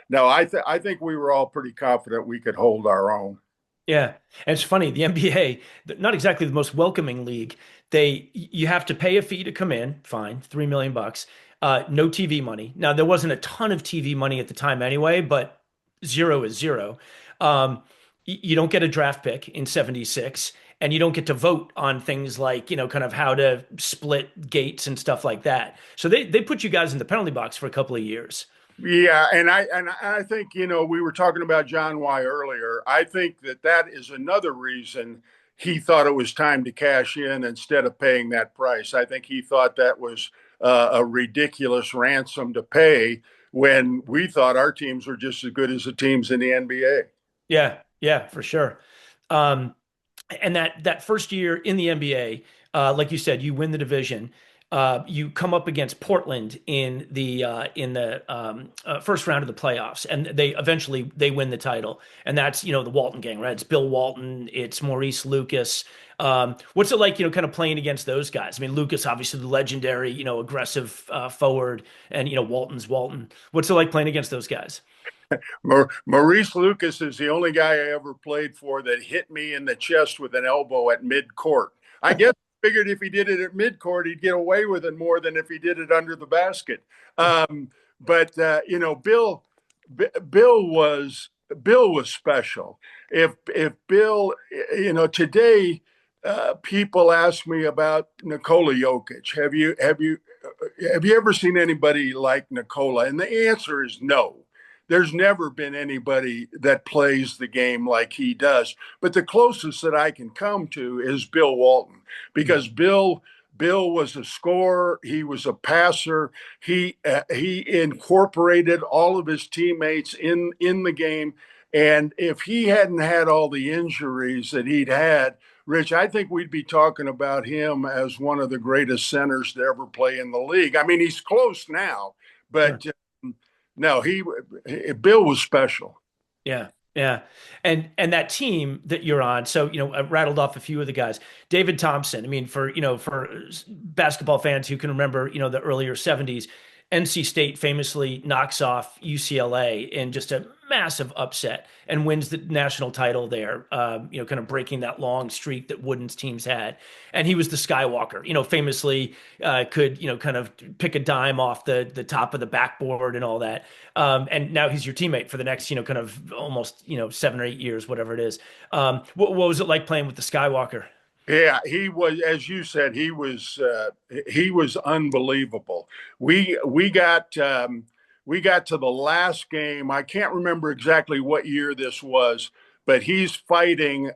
B: no, I think we were all pretty confident we could hold our own.
A: Yeah, and it's funny, the NBA, not exactly the most welcoming league. You have to pay a fee to come in, fine, $3 million. No TV money. Now there wasn't a ton of TV money at the time anyway, but zero is zero. You don't get a draft pick in '76, and you don't get to vote on things like, kind of how to split gates and stuff like that. So they put you guys in the penalty box for a couple of years.
B: Yeah, and I think we were talking about John Y earlier. I think that is another reason he thought it was time to cash in instead of paying that price. I think he thought that was a ridiculous ransom to pay when we thought our teams were just as good as the teams in the NBA.
A: Yeah, yeah, for sure. Um, and that first year in the NBA, like you said, you win the division. You come up against Portland in the first round of the playoffs, and they win the title. And that's the Walton gang, right? It's Bill Walton, it's Maurice Lucas. What's it like, kind of playing against those guys? I mean, Lucas obviously the legendary, aggressive forward, and Walton's Walton. What's it like playing against those guys?
B: Maurice Lucas is the only guy I ever played for that hit me in the chest with an elbow at midcourt. I guess I figured if he did it at midcourt, he'd get away with it more than if he did it under the basket. But Bill was special. If Bill, today people ask me about Nikola Jokic. Have you ever seen anybody like Nikola? And the answer is no. There's never been anybody that plays the game like he does. But the closest that I can come to is Bill Walton, because Bill was a scorer. He was a passer. He incorporated all of his teammates in the game. And if he hadn't had all the injuries that he'd had, Rich, I think we'd be talking about him as one of the greatest centers to ever play in the league. I mean, he's close now,
A: Sure.
B: but no, Bill was special.
A: Yeah, yeah, and that team that you're on. So I rattled off a few of the guys. David Thompson. I mean, for basketball fans who can remember, the earlier '70s, NC State famously knocks off UCLA in just a massive upset and wins the national title there. Kind of breaking that long streak that Wooden's teams had. And he was the Skywalker. Famously could kind of pick a dime off the top of the backboard and all that. And now he's your teammate for the next kind of almost 7 or 8 years, whatever it is. What was it like playing with the Skywalker?
B: Yeah, he was, as you said, he was unbelievable. We got to the last game. I can't remember exactly what year this was, but he's fighting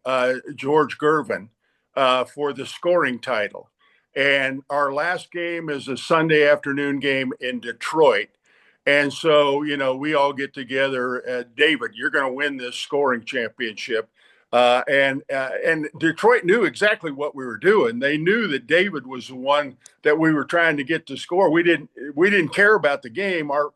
B: George Gervin for the scoring title. And our last game is a Sunday afternoon game in Detroit. And so, we all get together. David, you're going to win this scoring championship. And Detroit knew exactly what we were doing. They knew that David was the one that we were trying to get to score. We didn't care about the game. Our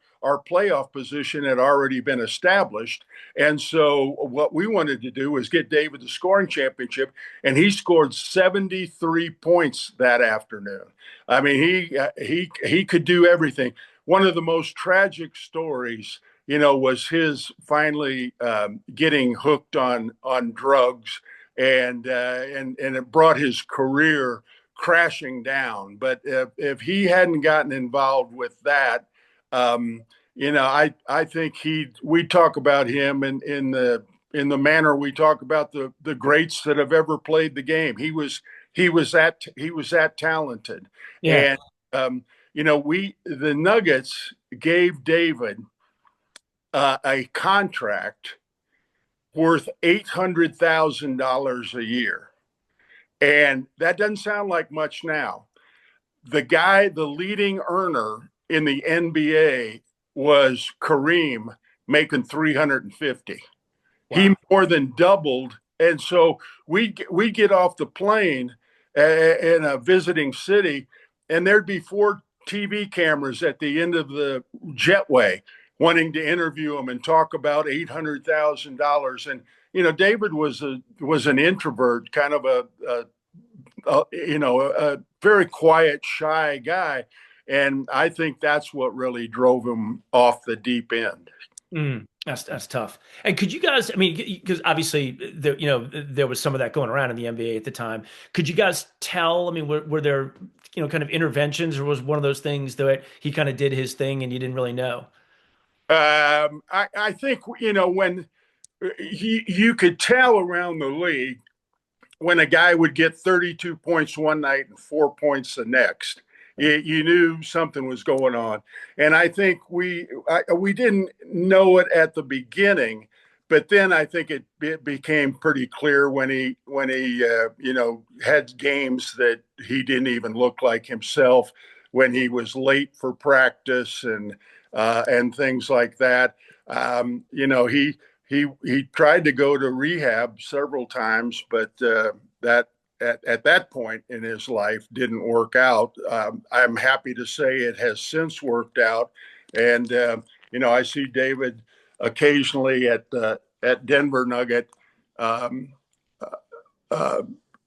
B: playoff position had already been established. And so what we wanted to do was get David the scoring championship, and he scored 73 points that afternoon. I mean, he could do everything. One of the most tragic stories, was his finally getting hooked on drugs, and it brought his career crashing down. But if he hadn't gotten involved with that, I think we talk about him in the manner we talk about the greats that have ever played the game. He was that talented.
A: Yeah.
B: And the Nuggets gave David a contract worth $800,000 a year. And that doesn't sound like much now. The leading earner in the NBA was Kareem, making 350. He
A: Wow.
B: more than doubled. And so we get off the plane in a visiting city, and there'd be 4 TV cameras at the end of the jetway wanting to interview him and talk about $800,000. And David was an introvert, kind of a very quiet, shy guy, and I think that's what really drove him off the deep end.
A: That's tough. And could you guys? I mean, because obviously there was some of that going around in the NBA at the time. Could you guys tell? I mean, were there kind of interventions, or was one of those things that he kind of did his thing and you didn't really know?
B: I think when you could tell around the league when a guy would get 32 points one night and 4 points the next, you knew something was going on. And I think we didn't know it at the beginning, but then I think it became pretty clear when he had games that he didn't even look like himself, when he was late for practice and things like that. He tried to go to rehab several times, but that at that point in his life didn't work out. I'm happy to say it has since worked out, and I see David occasionally at Denver Nugget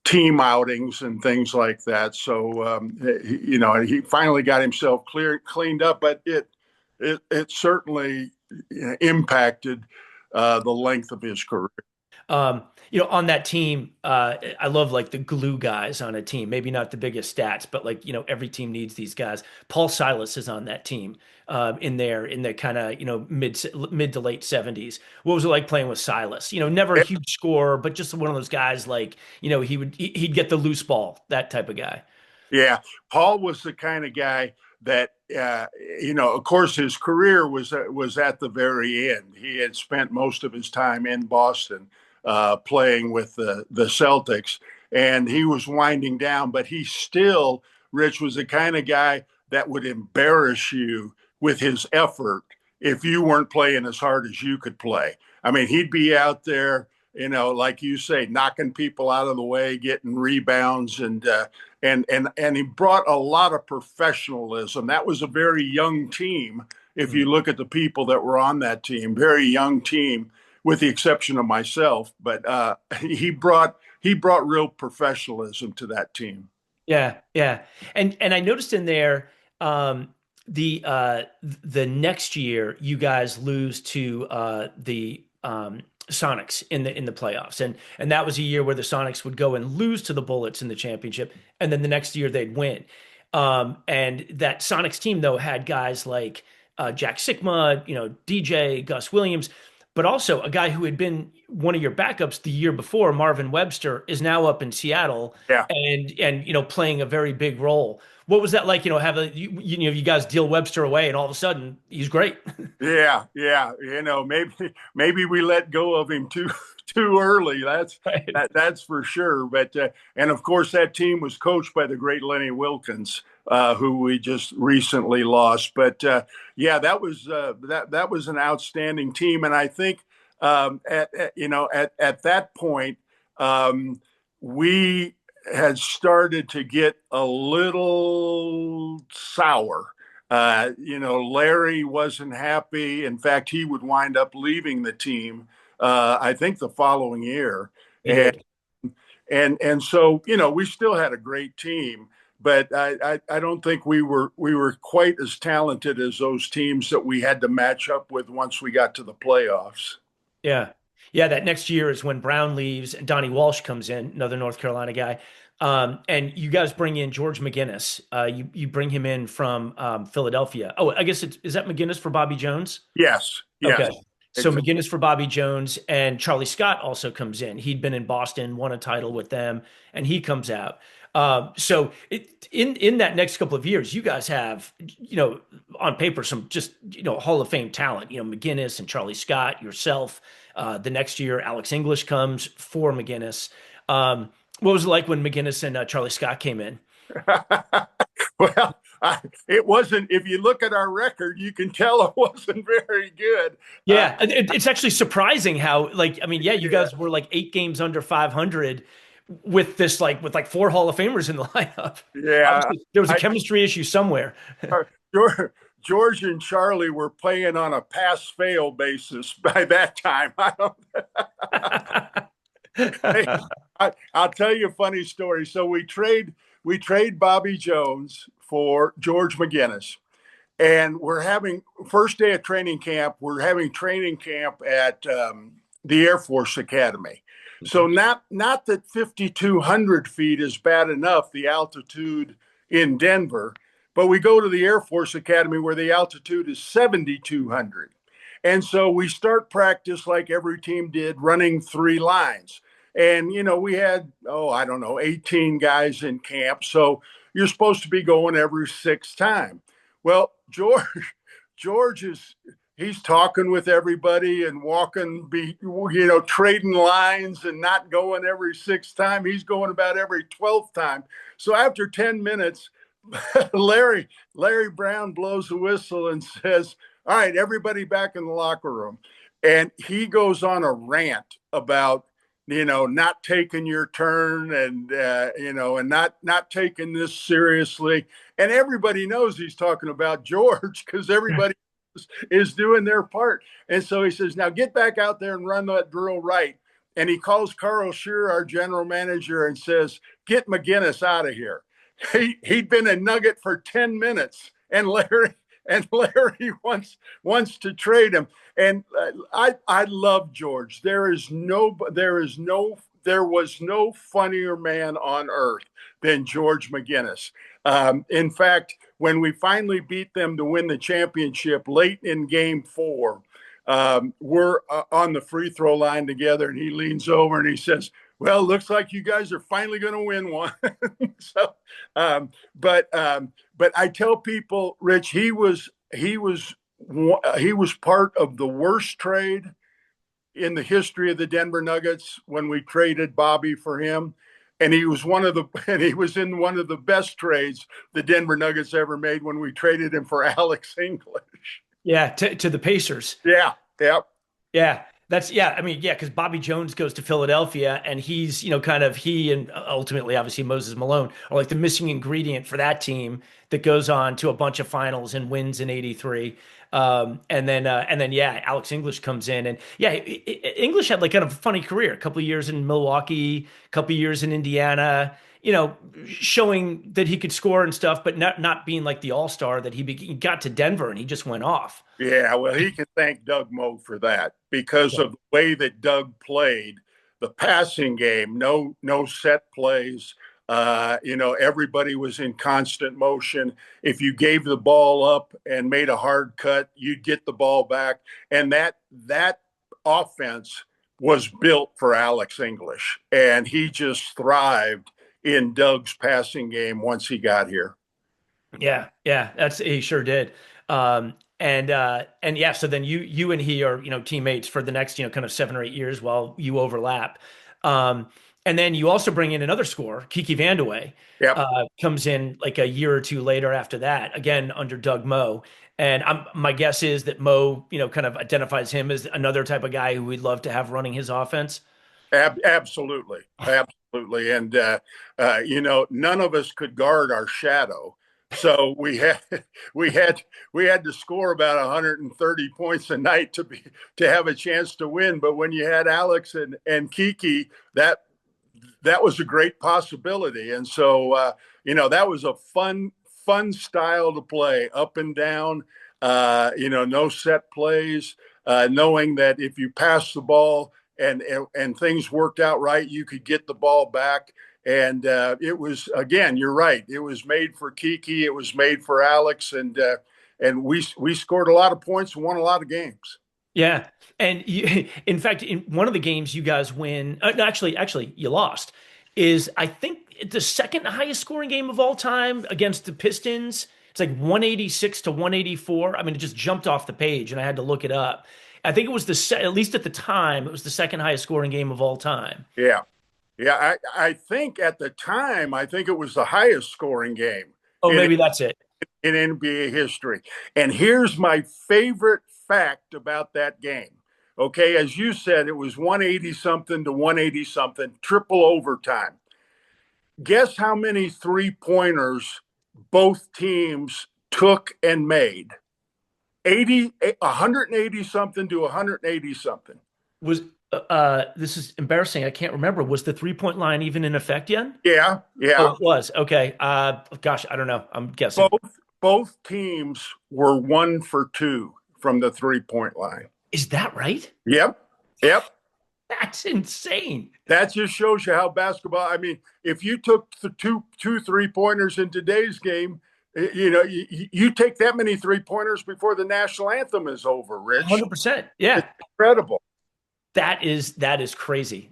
B: team outings and things like that. So he finally got himself cleaned up, but it certainly impacted the length of his career.
A: On that team, I love like the glue guys on a team. Maybe not the biggest stats, but like, every team needs these guys. Paul Silas is on that team, in the kind of, mid to late 70s. What was it like playing with Silas? Never a huge scorer, but just one of those guys like, he'd get the loose ball, that type of guy.
B: Yeah. Paul was the kind of guy that, of course, his career was at the very end. He had spent most of his time in Boston playing with the Celtics, and he was winding down, but he still, Rich, was the kind of guy that would embarrass you with his effort if you weren't playing as hard as you could play. I mean, he'd be out there, like you say, knocking people out of the way, getting rebounds, and he brought a lot of professionalism. That was a very young team. If you look at the people that were on that team, very young team, with the exception of myself. But he brought real professionalism to that team.
A: Yeah, yeah, and I noticed in there, the next year you guys lose to the Sonics in the playoffs, and that was a year where the Sonics would go and lose to the Bullets in the championship, and then the next year they'd win. And that Sonics team though had guys like Jack Sikma, DJ, Gus Williams, but also a guy who had been one of your backups the year before, Marvin Webster, is now up in Seattle,
B: Yeah.
A: and playing a very big role. What was that like? You guys deal Webster away, and all of a sudden he's great.
B: Yeah. Maybe we let go of him too early.
A: Right.
B: That's for sure. But and of course that team was coached by the great Lenny Wilkins, who we just recently lost. But that was an outstanding team, and I think at that point we had started to get a little sour. Larry wasn't happy. In fact, he would wind up leaving the team, I think the following year.
A: He did.
B: And so, we still had a great team, but I don't think we were quite as talented as those teams that we had to match up with once we got to the playoffs.
A: Yeah. Yeah, that next year is when Brown leaves and Donnie Walsh comes in, another North Carolina guy. And you guys bring in George McGinnis. You bring him in from Philadelphia. Oh, I guess is that McGinnis for Bobby Jones?
B: Yes.
A: Okay. So
B: Exactly.
A: McGinnis for Bobby Jones, and Charlie Scott also comes in. He'd been in Boston, won a title with them, and he comes out. In that next couple of years, you guys have, on paper, some just, Hall of Fame talent, McGinnis and Charlie Scott, yourself. The next year, Alex English comes for McGinnis. What was it like when McGinnis and Charlie Scott came in?
B: Well, it wasn't. If you look at our record, you can tell it wasn't very good.
A: Yeah, it's actually surprising how, you guys were like 8 games under 500 with four Hall of Famers in the lineup.
B: Yeah,
A: obviously, there was a chemistry issue somewhere.
B: George and Charlie were playing on a pass-fail basis by that time. I'll tell you a funny story. So we trade Bobby Jones for George McGinnis, and we're having first day of training camp. We're having training camp at the Air Force Academy. So not that 5,200 feet is bad enough, the altitude in Denver, but we go to the Air Force Academy where the altitude is 7,200. And so we start practice like every team did, running 3 lines. And, we had, I don't know, 18 guys in camp. So you're supposed to be going every sixth time. Well, George he's talking with everybody and trading lines and not going every sixth time. He's going about every 12th time. So after 10 minutes, Larry Brown blows the whistle and says, all right, everybody back in the locker room. And he goes on a rant about, not taking your turn and, and not taking this seriously. And everybody knows he's talking about George because everybody is doing their part. And so he says, now get back out there and run that drill right. And he calls Carl Scheer, our general manager, and says, get McGinnis out of here. He'd been a Nugget for 10 minutes, and Larry wants to trade him. And I love George. There was no funnier man on earth than George McGinnis. In fact, when we finally beat them to win the championship late in game 4, we're on the free throw line together, and he leans over and he says, well, looks like you guys are finally going to win one. So, but I tell people, Rich, he was part of the worst trade in the history of the Denver Nuggets when we traded Bobby for him. And he was in one of the best trades the Denver Nuggets ever made when we traded him for Alex English.
A: Yeah, to the Pacers.
B: Yeah.
A: Yeah. Because Bobby Jones goes to Philadelphia, and he's, he and ultimately, obviously, Moses Malone are like the missing ingredient for that team that goes on to a bunch of finals and wins in '83. And then Alex English comes in, and English had like kind of a funny career, a couple of years in Milwaukee, a couple of years in Indiana, showing that he could score and stuff, but not being like the all-star that he got to Denver and he just went off.
B: Yeah, well, he can thank Doug Moe for that because of the way that Doug played the passing game. No set plays. Everybody was in constant motion. If you gave the ball up and made a hard cut, you'd get the ball back. And that offense was built for Alex English, and he just thrived in Doug's passing game once he got here.
A: Yeah, he sure did. So then you and he are, teammates for the next, kind of 7 or 8 years while you overlap. And then you also bring in another scorer, Kiki Vandeweghe, comes in like a year or two later after that, again, under Doug Moe. And my guess is that Moe, kind of identifies him as another type of guy who we'd love to have running his offense.
B: Absolutely. And, none of us could guard our shadow. So we had to score about 130 points a night to have a chance to win. But when you had Alex and Kiki, that was a great possibility. And so, that was a fun style to play, up and down, no set plays, knowing that if you pass the ball and things worked out right, you could get the ball back. And it was, again, you're right. It was made for Kiki. It was made for Alex. And we scored a lot of points and won a lot of games.
A: Yeah. And in fact, in one of the games you guys win, actually, you lost, is I think the second highest scoring game of all time against the Pistons. It's like 186 to 184. I mean, it just jumped off the page and I had to look it up. I think it was at least at the time, it was the second highest scoring game of all time.
B: Yeah. Yeah, I think at the time, it was the highest scoring game.
A: Oh, maybe that's it.
B: In NBA history. And here's my favorite fact about that game. Okay, as you said, it was 180-something to 180-something, triple overtime. Guess how many three-pointers both teams took and made? 180-something to 180-something.
A: Was this is embarrassing. I can't remember. Was the 3-point line even in effect yet?
B: Yeah.
A: Oh, it was. Okay. Gosh, I don't know. I'm guessing.
B: Both teams were 1 for 2 from the 3-point line.
A: Is that right?
B: Yep.
A: That's insane.
B: That just shows you how basketball. I mean, if you took the two 3-pointers in today's game, you take that many 3-pointers before the national anthem is over, Rich.
A: 100%. Yeah.
B: It's incredible.
A: That is crazy.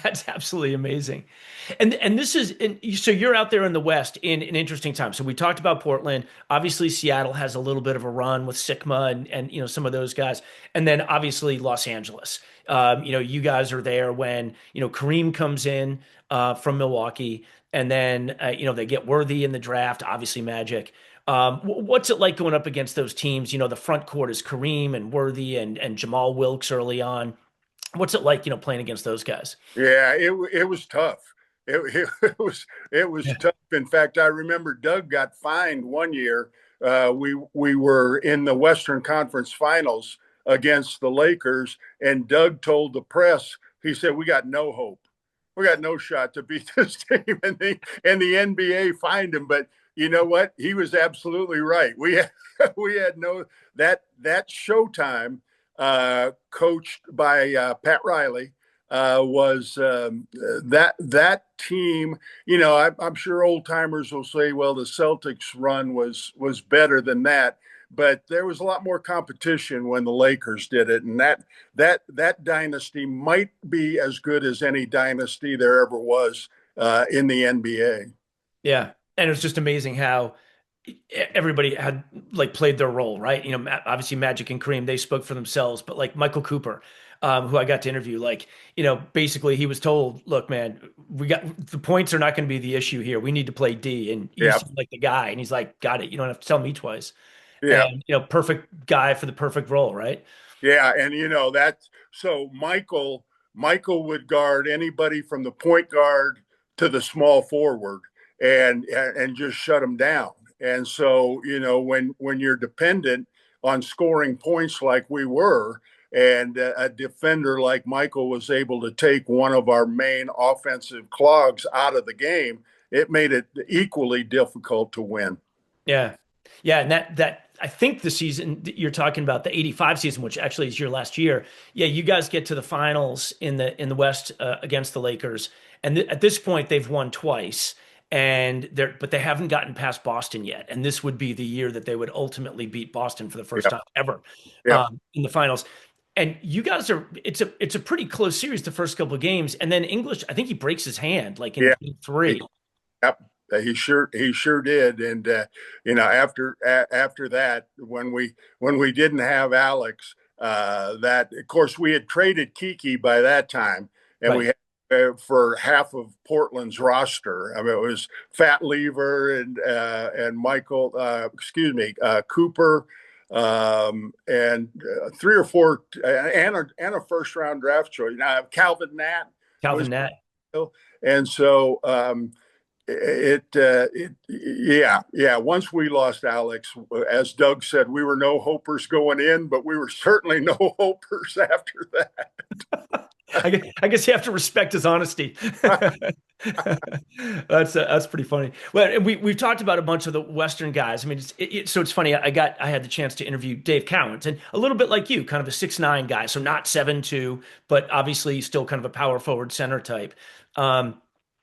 A: That's absolutely amazing. And this is and so you're out there in the West in an interesting time. So we talked about Portland. Obviously, Seattle has a little bit of a run with Sigma and some of those guys. And then obviously Los Angeles. You guys are there when Kareem comes in from Milwaukee, and then they get Worthy in the draft. Obviously, Magic. What's it like going up against those teams? The front court is Kareem and Worthy and Jamal Wilkes early on. What's it like, playing against those guys?
B: Yeah, it was tough. It was tough. In fact, I remember Doug got fined one year. We were in the Western Conference Finals against the Lakers, and Doug told the press, he said, "We got no hope. We got no shot to beat this team." And the NBA fined him. But you know what? He was absolutely right. We had no that Showtime, coached by Pat Riley, was that team. I'm sure old timers will say, "Well, the Celtics run was better than that," but there was a lot more competition when the Lakers did it, and that dynasty might be as good as any dynasty there ever was in the NBA.
A: Yeah. And it's just amazing how everybody had like played their role, right? Obviously Magic and Kareem, they spoke for themselves, but like Michael Cooper, who I got to interview, like, basically he was told, look, man, the points are not going to be the issue here. We need to play D. And you
B: Yeah,
A: seem like the guy. And he's like, got it. You don't have to tell me twice.
B: yeah.
A: And, perfect guy for the perfect role, right?
B: Yeah, and that so Michael would guard anybody from the point guard to the small forward and just shut them down. And so, when you're dependent on scoring points like we were, and a defender like Michael was able to take one of our main offensive clogs out of the game, it made it equally difficult to win.
A: Yeah. Yeah. And that I think the season that you're talking about, the 85 season, which actually is your last year. Yeah. You guys get to the finals in the West against the Lakers. And at this point, they've won twice. But they haven't gotten past Boston yet. And this would be the year that they would ultimately beat Boston for the first
B: Yep.
A: time ever
B: Yep.
A: in the finals. And you guys it's a pretty close series the first couple of games. And then English, I think he breaks his hand like in
B: Yeah.
A: game three.
B: Yep, he sure did. And after that, when we didn't have Alex, that of course we had traded Kiki by that time, and we
A: Right.
B: had for half of Portland's roster. I mean, it was Fat Lever and Michael, Cooper, and three or four, and a first round draft choice. Calvin Nat was,
A: Calvin Nat.
B: and so. Yeah. Once we lost Alex, as Doug said, we were no hopers going in, but we were certainly no hopers after that.
A: I guess you have to respect his honesty. That's pretty funny. Well, and we've talked about a bunch of the Western guys. I mean, so it's funny. I had the chance to interview Dave Cowens, and a little bit like you, kind of a 6'9" guy, so not 7'2", but obviously still kind of a power forward center type.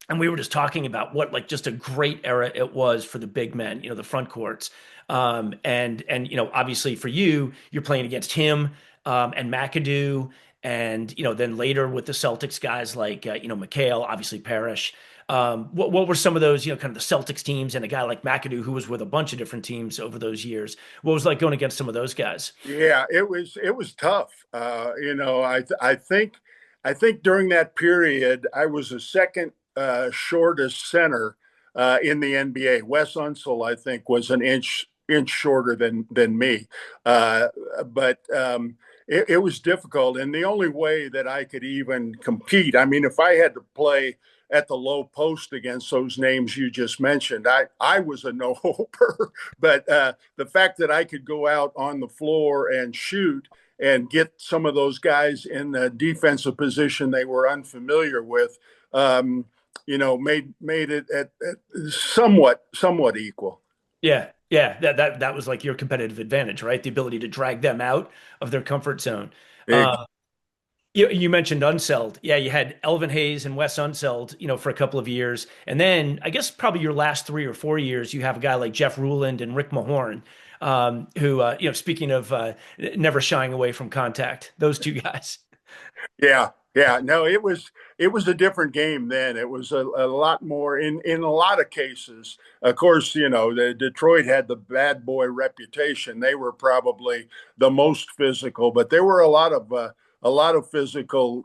A: And we were just talking about what like just a great era it was for the big men, the front courts. And obviously for you, you're playing against him and McAdoo, and then later with the Celtics guys like McHale, obviously Parrish. What were some of those kind of the Celtics teams and a guy like McAdoo who was with a bunch of different teams over those years? What was it like going against some of those guys?
B: Yeah, it was tough. I think during that period, I was the second shortest center in the NBA. Wes Unseld, I think, was an inch shorter than me, but it was difficult. And the only way that I could even compete, I mean, if I had to play at the low post against those names you just mentioned, I was a no hoper. But the fact that I could go out on the floor and shoot and get some of those guys in the defensive position they were unfamiliar with, made it at somewhat equal.
A: Yeah, yeah, that was like your competitive advantage, right? The ability to drag them out of their comfort zone.
B: Ex-
A: You mentioned Unseld. Yeah, you had Elvin Hayes and Wes Unseld, for a couple of years. And then I guess probably your last 3 or 4 years, you have a guy like Jeff Ruland and Rick Mahorn, who, speaking of never shying away from contact, those two guys.
B: Yeah, yeah. No, it was a different game then. It was a lot more in a lot of cases. Of course, the Detroit had the bad boy reputation. They were probably the most physical, but there were a lot of physical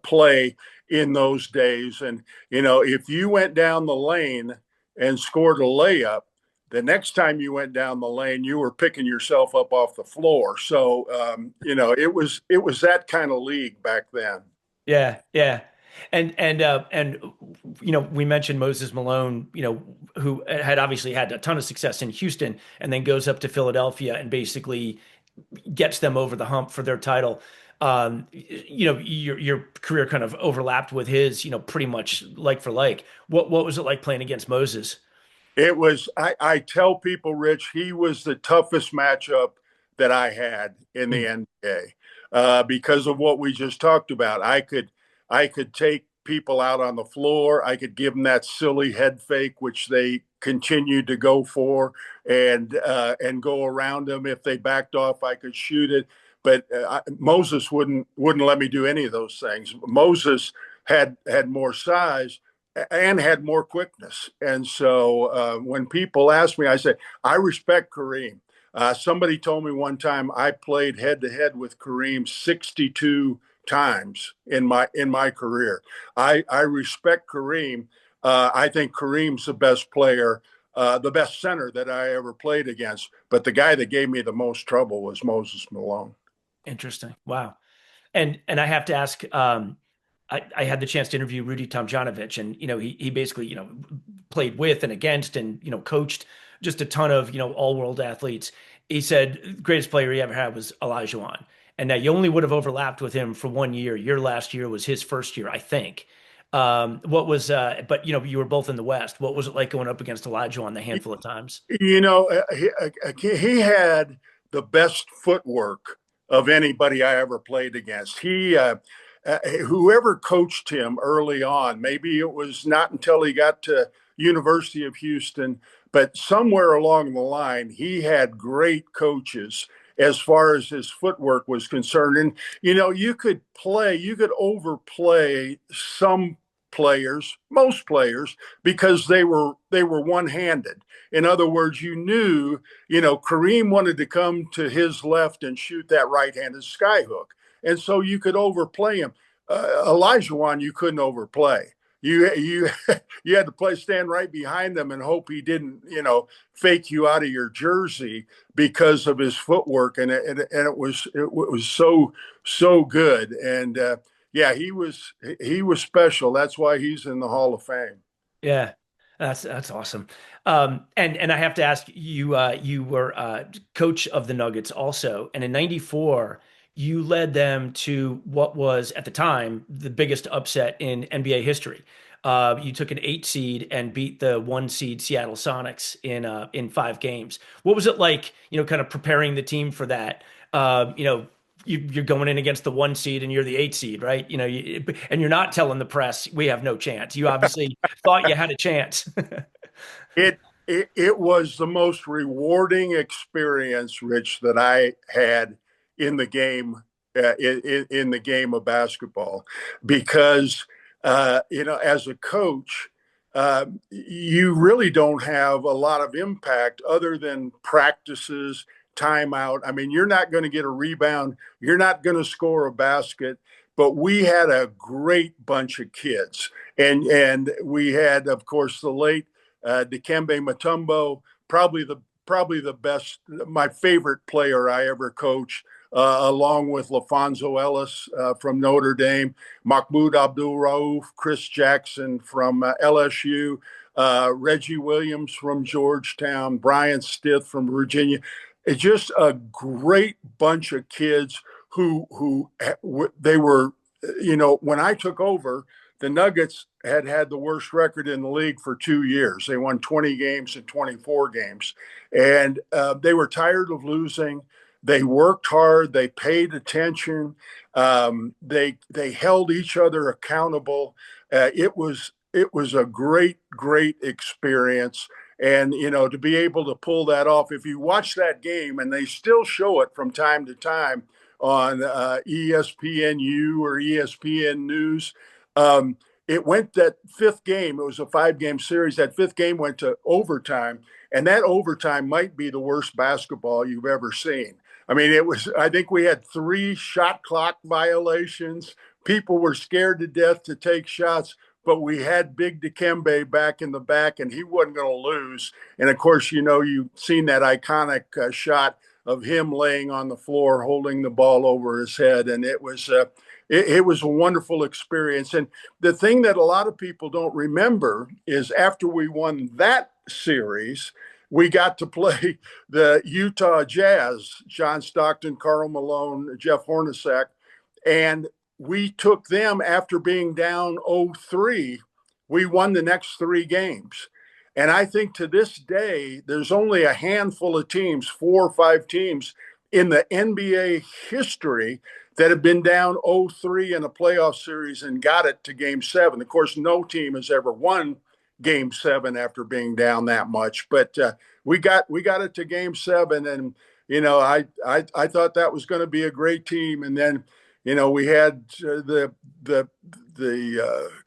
B: play in those days. And if you went down the lane and scored a layup, the next time you went down the lane, you were picking yourself up off the floor. So, it was that kind of league back then.
A: Yeah, yeah. And we mentioned Moses Malone, who had obviously had a ton of success in Houston and then goes up to Philadelphia and basically gets them over the hump for their title. Your career kind of overlapped with his, pretty much like for like. What was it like playing against Moses?
B: It was. I tell people, Rich, he was the toughest matchup that I had in
A: Hmm.
B: the NBA because of what we just talked about. I could take people out on the floor. I could give them that silly head fake, which they continued to go for, and go around them. If they backed off, I could shoot it. But Moses wouldn't let me do any of those things. Moses had more size and had more quickness. And so when people ask me, I say, I respect Kareem. Somebody told me one time I played head to head with Kareem 62 times in my career. I respect Kareem. I think Kareem's the best player, the best center that I ever played against. But the guy that gave me the most trouble was Moses Malone.
A: Interesting. Wow. And I have to ask, I had the chance to interview Rudy Tomjanovich, and he basically played with and against, and coached just a ton of all world athletes. He said greatest player he ever had was Olajuwon, and now you only would have overlapped with him for 1 year. Your last year was his first year, I think. What was but you were both in the West. What was it like going up against Olajuwon the handful of times?
B: He had the best footwork of anybody I ever played against. Whoever coached him early on, maybe it was not until he got to University of Houston, but somewhere along the line, he had great coaches as far as his footwork was concerned. And you could overplay some players, most players, because they were one-handed. In other words, Kareem wanted to come to his left and shoot that right-handed skyhook, and so you could overplay him. Olajuwon, you couldn't overplay. You you had to stand right behind him and hope he didn't fake you out of your jersey because of his footwork, and it was so good. And yeah, he was special. That's why he's in the Hall of Fame.
A: Yeah, that's awesome. And I have to ask you, you were coach of the Nuggets also, and in '94 you led them to what was at the time the biggest upset in NBA history. You took an 8 seed and beat the 1 seed Seattle Sonics in 5 games. What was it like, kind of preparing the team for that? You're going in against the 1 seed and you're the 8 seed, right? And you're not telling the press we have no chance. You obviously thought you had a chance.
B: It was the most rewarding experience, Rich, that I had in the game, in the game of basketball, because as a coach, you really don't have a lot of impact other than practices, timeout. I mean, you're not going to get a rebound, you're not going to score a basket. But we had a great bunch of kids, and we had, of course, the late Dikembe Mutombo, probably the best, my favorite player I ever coached, along with LaFonso Ellis from Notre Dame, Mahmoud Abdul Rauf, Chris Jackson from LSU, Reggie Williams from Georgetown, Brian Stith from Virginia. It's just a great bunch of kids who they were. When I took over, the Nuggets had the worst record in the league for 2 years. They won 20 games and 24 games. And they were tired of losing. They worked hard. They paid attention. They held each other accountable. It was a great experience. And to be able to pull that off, if you watch that game, and they still show it from time to time, on ESPNU or ESPN News. It went that fifth game. It was a 5-game series. That fifth game went to overtime, and that overtime might be the worst basketball you've ever seen. I mean, it was. I think we had 3 shot clock violations. People were scared to death to take shots, but we had Big Dikembe back in the back, and he wasn't going to lose. And of course, you've seen that iconic shot of him laying on the floor, holding the ball over his head, and it was a wonderful experience. And the thing that a lot of people don't remember is after we won that series, we got to play the Utah Jazz, John Stockton, Karl Malone, Jeff Hornacek, and we took them after being down 0-3. We won the next 3 games. And I think to this day, there's only a handful of teams, 4 or 5 teams in the NBA history that have been down 0-3 in a playoff series and got it to Game 7. Of course, no team has ever won Game 7 after being down that much, but we got it to Game 7, and I thought that was going to be a great team, and then we had the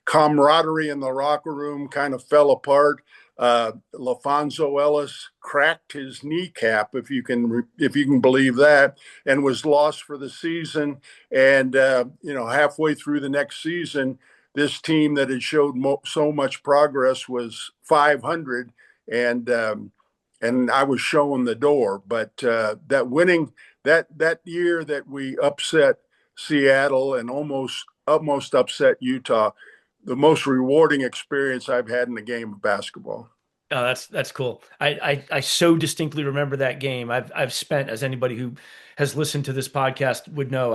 B: camaraderie in the locker room kind of fell apart. LaFonso Ellis cracked his kneecap, if you can believe that, and was lost for the season. And halfway through the next season, this team that had showed so much progress was 500, and I was showing the door. But that winning that year that we upset Seattle and almost upset Utah, the most rewarding experience I've had in the game of basketball.
A: Oh, that's cool. I so distinctly remember that game. I've spent, as anybody who has listened to this podcast would know,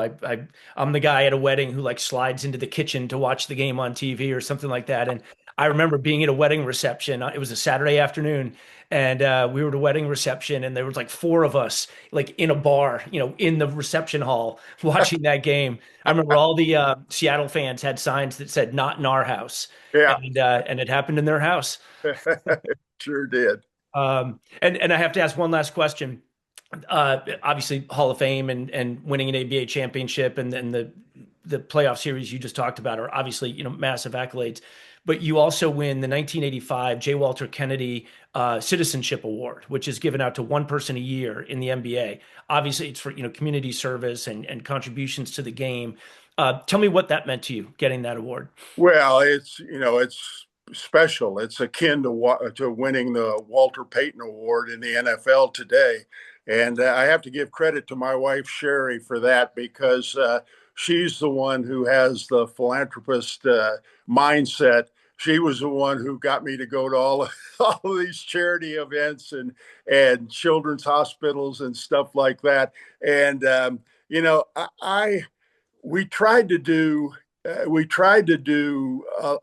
A: I'm the guy at a wedding who like slides into the kitchen to watch the game on TV or something like that. And I remember being at a wedding reception. It was a Saturday afternoon, and we were at a wedding reception, and there was like 4 of us like in a bar, in the reception hall watching that game. I remember all the Seattle fans had signs that said "Not in our house,"
B: Yeah,
A: and it happened in their house.
B: sure did.
A: And I have to ask one last question. Obviously, Hall of Fame and winning an ABA championship and the playoff series you just talked about are obviously massive accolades. But you also win the 1985 J. Walter Kennedy Citizenship Award, which is given out to one person a year in the NBA. Obviously, it's for community service and contributions to the game. Tell me what that meant to you, getting that award.
B: Well, it's special. It's akin to winning the Walter Payton Award in the NFL today. And I have to give credit to my wife, Sherry, for that, because she's the one who has the philanthropist mindset. She was the one who got me to go to all of these charity events and children's hospitals and stuff like that. And, we tried to do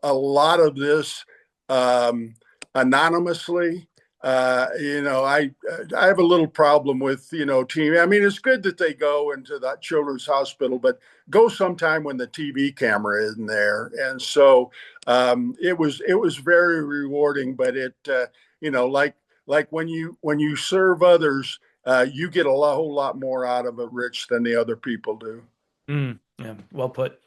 B: a lot of this anonymously. I have a little problem with, team. I mean, it's good that they go into that children's hospital, but go sometime when the TV camera isn't there. And so it was very rewarding, but it, like when you serve others, you get a whole lot more out of it, Rich, than the other people do.
A: Yeah, well put.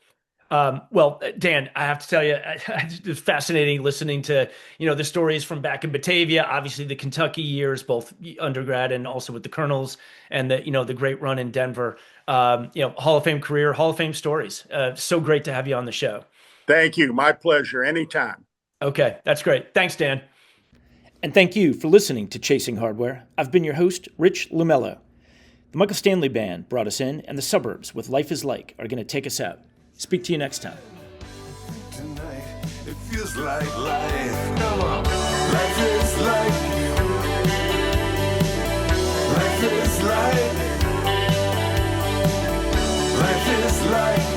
A: Well, Dan, I have to tell you, it's fascinating listening to, the stories from back in Batavia, obviously the Kentucky years, both undergrad and also with the Colonels, and the great run in Denver, Hall of Fame career, Hall of Fame stories. So great to have you on the show.
B: Thank you. My pleasure. Anytime.
A: Okay. That's great. Thanks, Dan. And thank you for listening to Chasing Hardware. I've been your host, Rich Lumello. The Michael Stanley Band brought us in, and the Suburbs with Life is Like are going to take us out. Speak to you next time.
C: Tonight, it feels like life. Come on. Life is like. Life is like. Life is like.